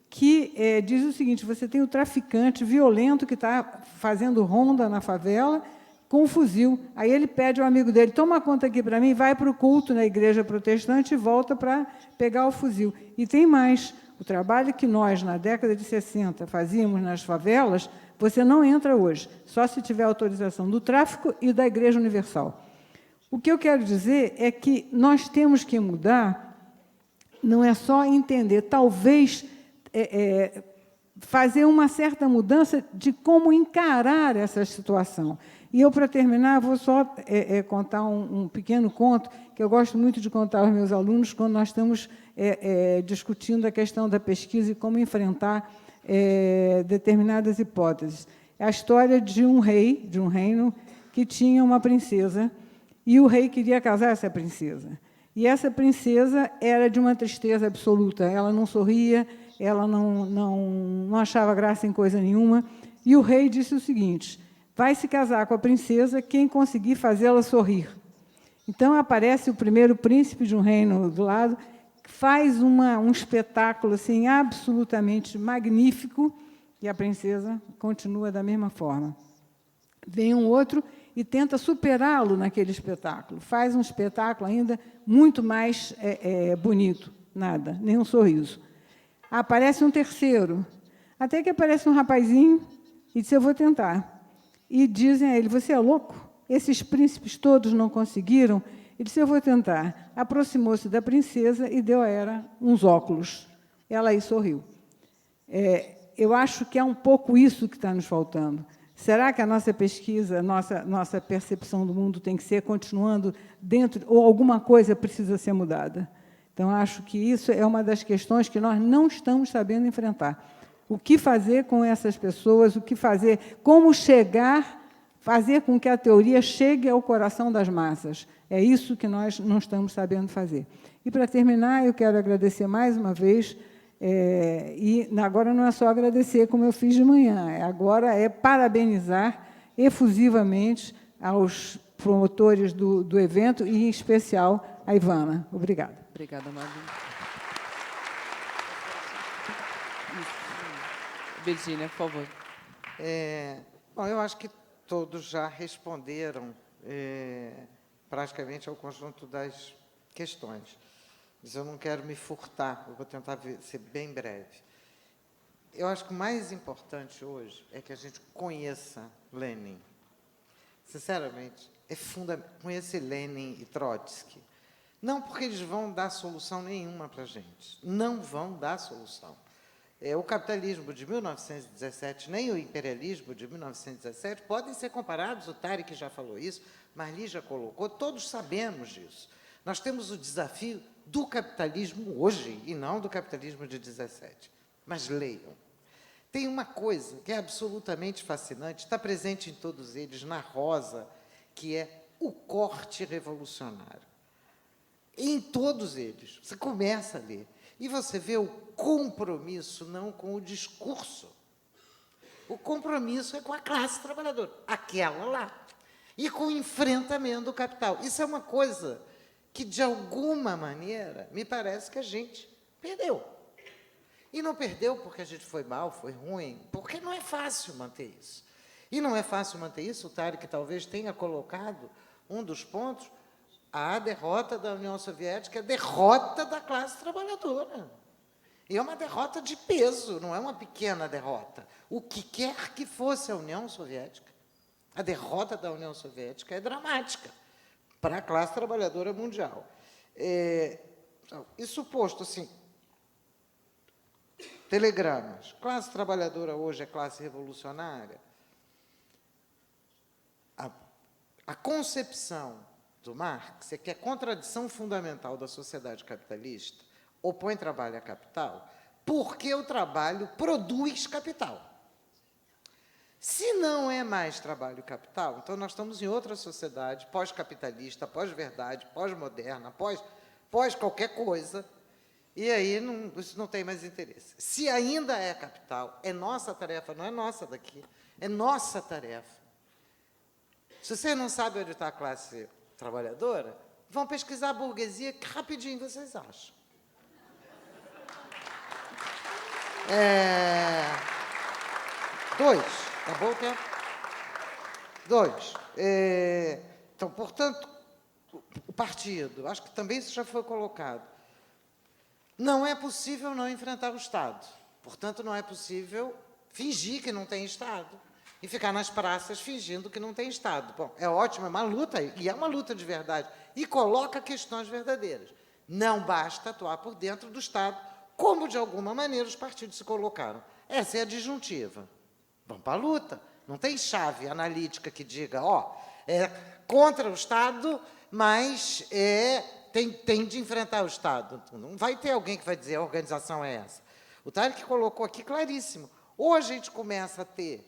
que diz o seguinte: você tem o traficante violento que está fazendo ronda na favela com um fuzil. Aí ele pede ao amigo dele: toma conta aqui para mim, vai para o culto na igreja protestante e volta para pegar o fuzil. E tem mais. O trabalho que nós, na década de 60, fazíamos nas favelas, você não entra hoje, só se tiver autorização do tráfico e da Igreja Universal. O que eu quero dizer é que nós temos que mudar, não é só entender, talvez fazer uma certa mudança de como encarar essa situação. E eu, para terminar, vou só contar um pequeno conto, que eu gosto muito de contar aos meus alunos quando nós estamos discutindo a questão da pesquisa e como enfrentar determinadas hipóteses. É a história de um rei, de um reino, que tinha uma princesa, e o rei queria casar essa princesa. E essa princesa era de uma tristeza absoluta, ela não sorria, ela não achava graça em coisa nenhuma, e o rei disse o seguinte: vai se casar com a princesa quem conseguir fazê-la sorrir. Então, aparece o primeiro príncipe de um reino do lado, que faz um espetáculo assim, absolutamente magnífico, e a princesa continua da mesma forma. Vem um outro e tenta superá-lo naquele espetáculo, faz um espetáculo ainda muito mais bonito, nada, nenhum sorriso. Aparece um terceiro, até que aparece um rapazinho e diz: eu vou tentar. E dizem a ele: você é louco? Esses príncipes todos não conseguiram? Ele disse: eu vou tentar. Aproximou-se da princesa e deu a ela uns óculos. Ela aí sorriu. Eu acho que é um pouco isso que está nos faltando. Será que a nossa pesquisa, nossa percepção do mundo tem que ser continuando dentro, ou alguma coisa precisa ser mudada? Então, acho que isso é uma das questões que nós não estamos sabendo enfrentar. O que fazer com essas pessoas, o que fazer, como fazer com que a teoria chegue ao coração das massas. É isso que nós não estamos sabendo fazer. E, para terminar, eu quero agradecer mais uma vez, e agora não é só agradecer como eu fiz de manhã, agora é parabenizar efusivamente aos promotores do evento, e, em especial, a Ivana. Obrigada. Obrigada, Marly. Virgínia, por favor. Bom, eu acho que todos já responderam praticamente ao conjunto das questões. Mas eu não quero me furtar, eu vou tentar ser bem breve. Eu acho que o mais importante hoje é que a gente conheça Lênin. Sinceramente, é fundamental. Conhecer Lênin e Trotsky Não porque eles vão dar solução nenhuma para a gente. Não vão dar solução. O capitalismo de 1917, nem o imperialismo de 1917, podem ser comparados, o Tariq já falou isso, Marly já colocou, todos sabemos disso. Nós temos o desafio do capitalismo hoje, e não do capitalismo de 17. Mas leiam. Tem uma coisa que é absolutamente fascinante, está presente em todos eles, na rosa, que é o corte revolucionário. Em todos eles. Você começa a ler. E você vê o compromisso não com o discurso. O compromisso é com a classe trabalhadora, aquela lá. E com o enfrentamento do capital. Isso é uma coisa que, de alguma maneira, me parece que a gente perdeu. E não perdeu porque a gente foi mal, foi ruim, porque não é fácil manter isso. E não é fácil manter isso, o Tariq talvez tenha colocado um dos pontos, a derrota da União Soviética é a derrota da classe trabalhadora. E é uma derrota de peso, não é uma pequena derrota. O que quer que fosse a União Soviética, a derrota da União Soviética é dramática para a classe trabalhadora mundial. Isso posto assim, telegramas. Classe trabalhadora hoje é classe revolucionária. A concepção do Marx é que a contradição fundamental da sociedade capitalista opõe trabalho a capital porque o trabalho produz capital. Se não é mais trabalho e capital, então nós estamos em outra sociedade pós-capitalista, pós-verdade, pós-moderna, pós qualquer coisa, e aí isso não tem mais interesse. Se ainda é capital, é nossa tarefa, não é nossa daqui, é nossa tarefa. Se você não sabe onde está a classe trabalhadora, vão pesquisar a burguesia, que rapidinho vocês acham. Acabou o tempo? 2. Então, portanto, o partido, acho que também isso já foi colocado. Não é possível não enfrentar o Estado. Portanto, não é possível fingir que não tem Estado e ficar nas praças fingindo que não tem Estado. Bom, é ótimo, é uma luta, e é uma luta de verdade, e coloca questões verdadeiras. Não basta atuar por dentro do Estado, como, de alguma maneira, os partidos se colocaram. Essa é a disjuntiva. Vamos para a luta. Não tem chave analítica que diga, é contra o Estado, mas tem de enfrentar o Estado. Não vai ter alguém que vai dizer a organização é essa. O Tariq colocou aqui claríssimo. Hoje a gente começa a ter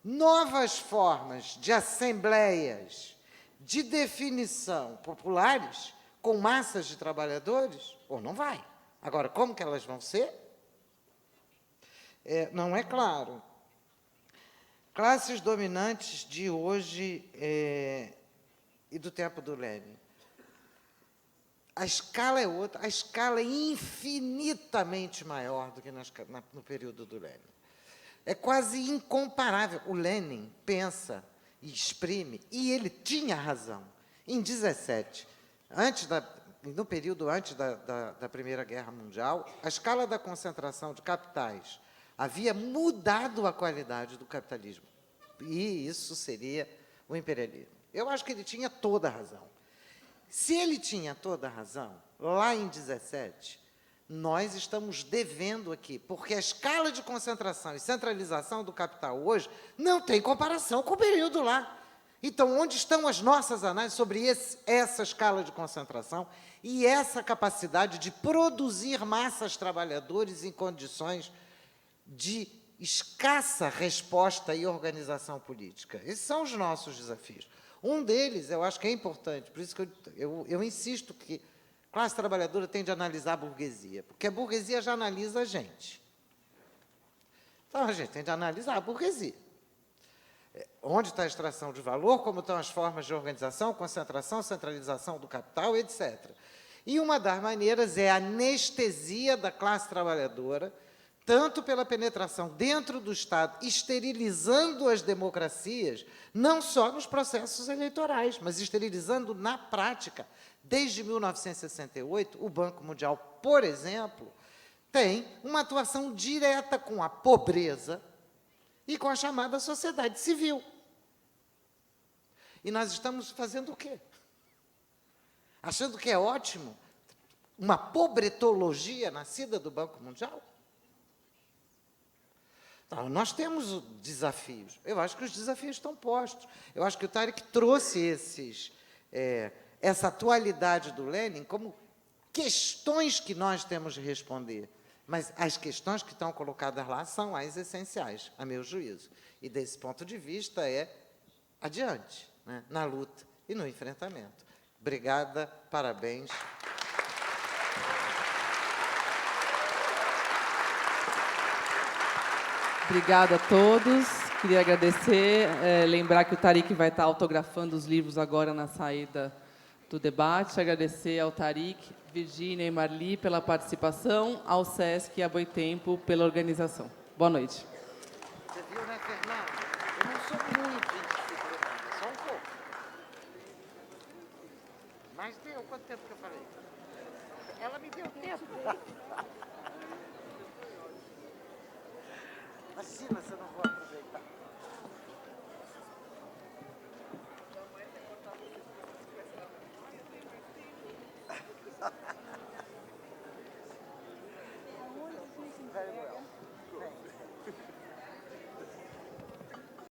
novas formas de assembleias, de definição populares, com massas de trabalhadores, ou não vai. Agora, como que elas vão ser? Não é claro. Classes dominantes de hoje e do tempo do Lênin. A escala é outra, a escala é infinitamente maior do que no período do Lênin. É quase incomparável. O Lênin pensa e exprime, e ele tinha razão. Em 17, no período antes da Primeira Guerra Mundial, a escala da concentração de capitais havia mudado a qualidade do capitalismo. E isso seria o imperialismo. Eu acho que ele tinha toda a razão. Se ele tinha toda a razão, lá em 17, nós estamos devendo aqui, porque a escala de concentração e centralização do capital hoje não tem comparação com o período lá. Então, onde estão as nossas análises sobre essa escala de concentração e essa capacidade de produzir massas trabalhadores em condições de escassa resposta e organização política? Esses são os nossos desafios. Um deles, eu acho que é importante, por isso que eu insisto que a classe trabalhadora tem de analisar a burguesia, porque a burguesia já analisa a gente. Então, a gente tem de analisar a burguesia. Onde está a extração de valor, como estão as formas de organização, concentração, centralização do capital, etc. E uma das maneiras é a anestesia da classe trabalhadora, tanto pela penetração dentro do Estado, esterilizando as democracias, não só nos processos eleitorais, mas esterilizando na prática. Desde 1968, o Banco Mundial, por exemplo, tem uma atuação direta com a pobreza e com a chamada sociedade civil. E nós estamos fazendo o quê? achando que é ótimo uma pobretologia nascida do Banco Mundial? Então, nós temos desafios. Eu acho que os desafios estão postos. Eu acho que o Tariq trouxe essa atualidade do Lênin como questões que nós temos de responder. Mas as questões que estão colocadas lá são as essenciais, a meu juízo. E, desse ponto de vista, é adiante, né, na luta e no enfrentamento. Obrigada, parabéns. Obrigada a todos. Queria agradecer, lembrar que o Tariq vai estar autografando os livros agora na saída do debate. Agradecer ao Tariq, Virgínia e Marly pela participação, ao SESC e à Boitempo pela organização. Boa noite. Você viu, né, Fernanda? Eu não sou muito indisciplinada, só um pouco. Mas deu quanto tempo que eu falei? Ela me deu tempo. Imagina se eu não vou aproveitar.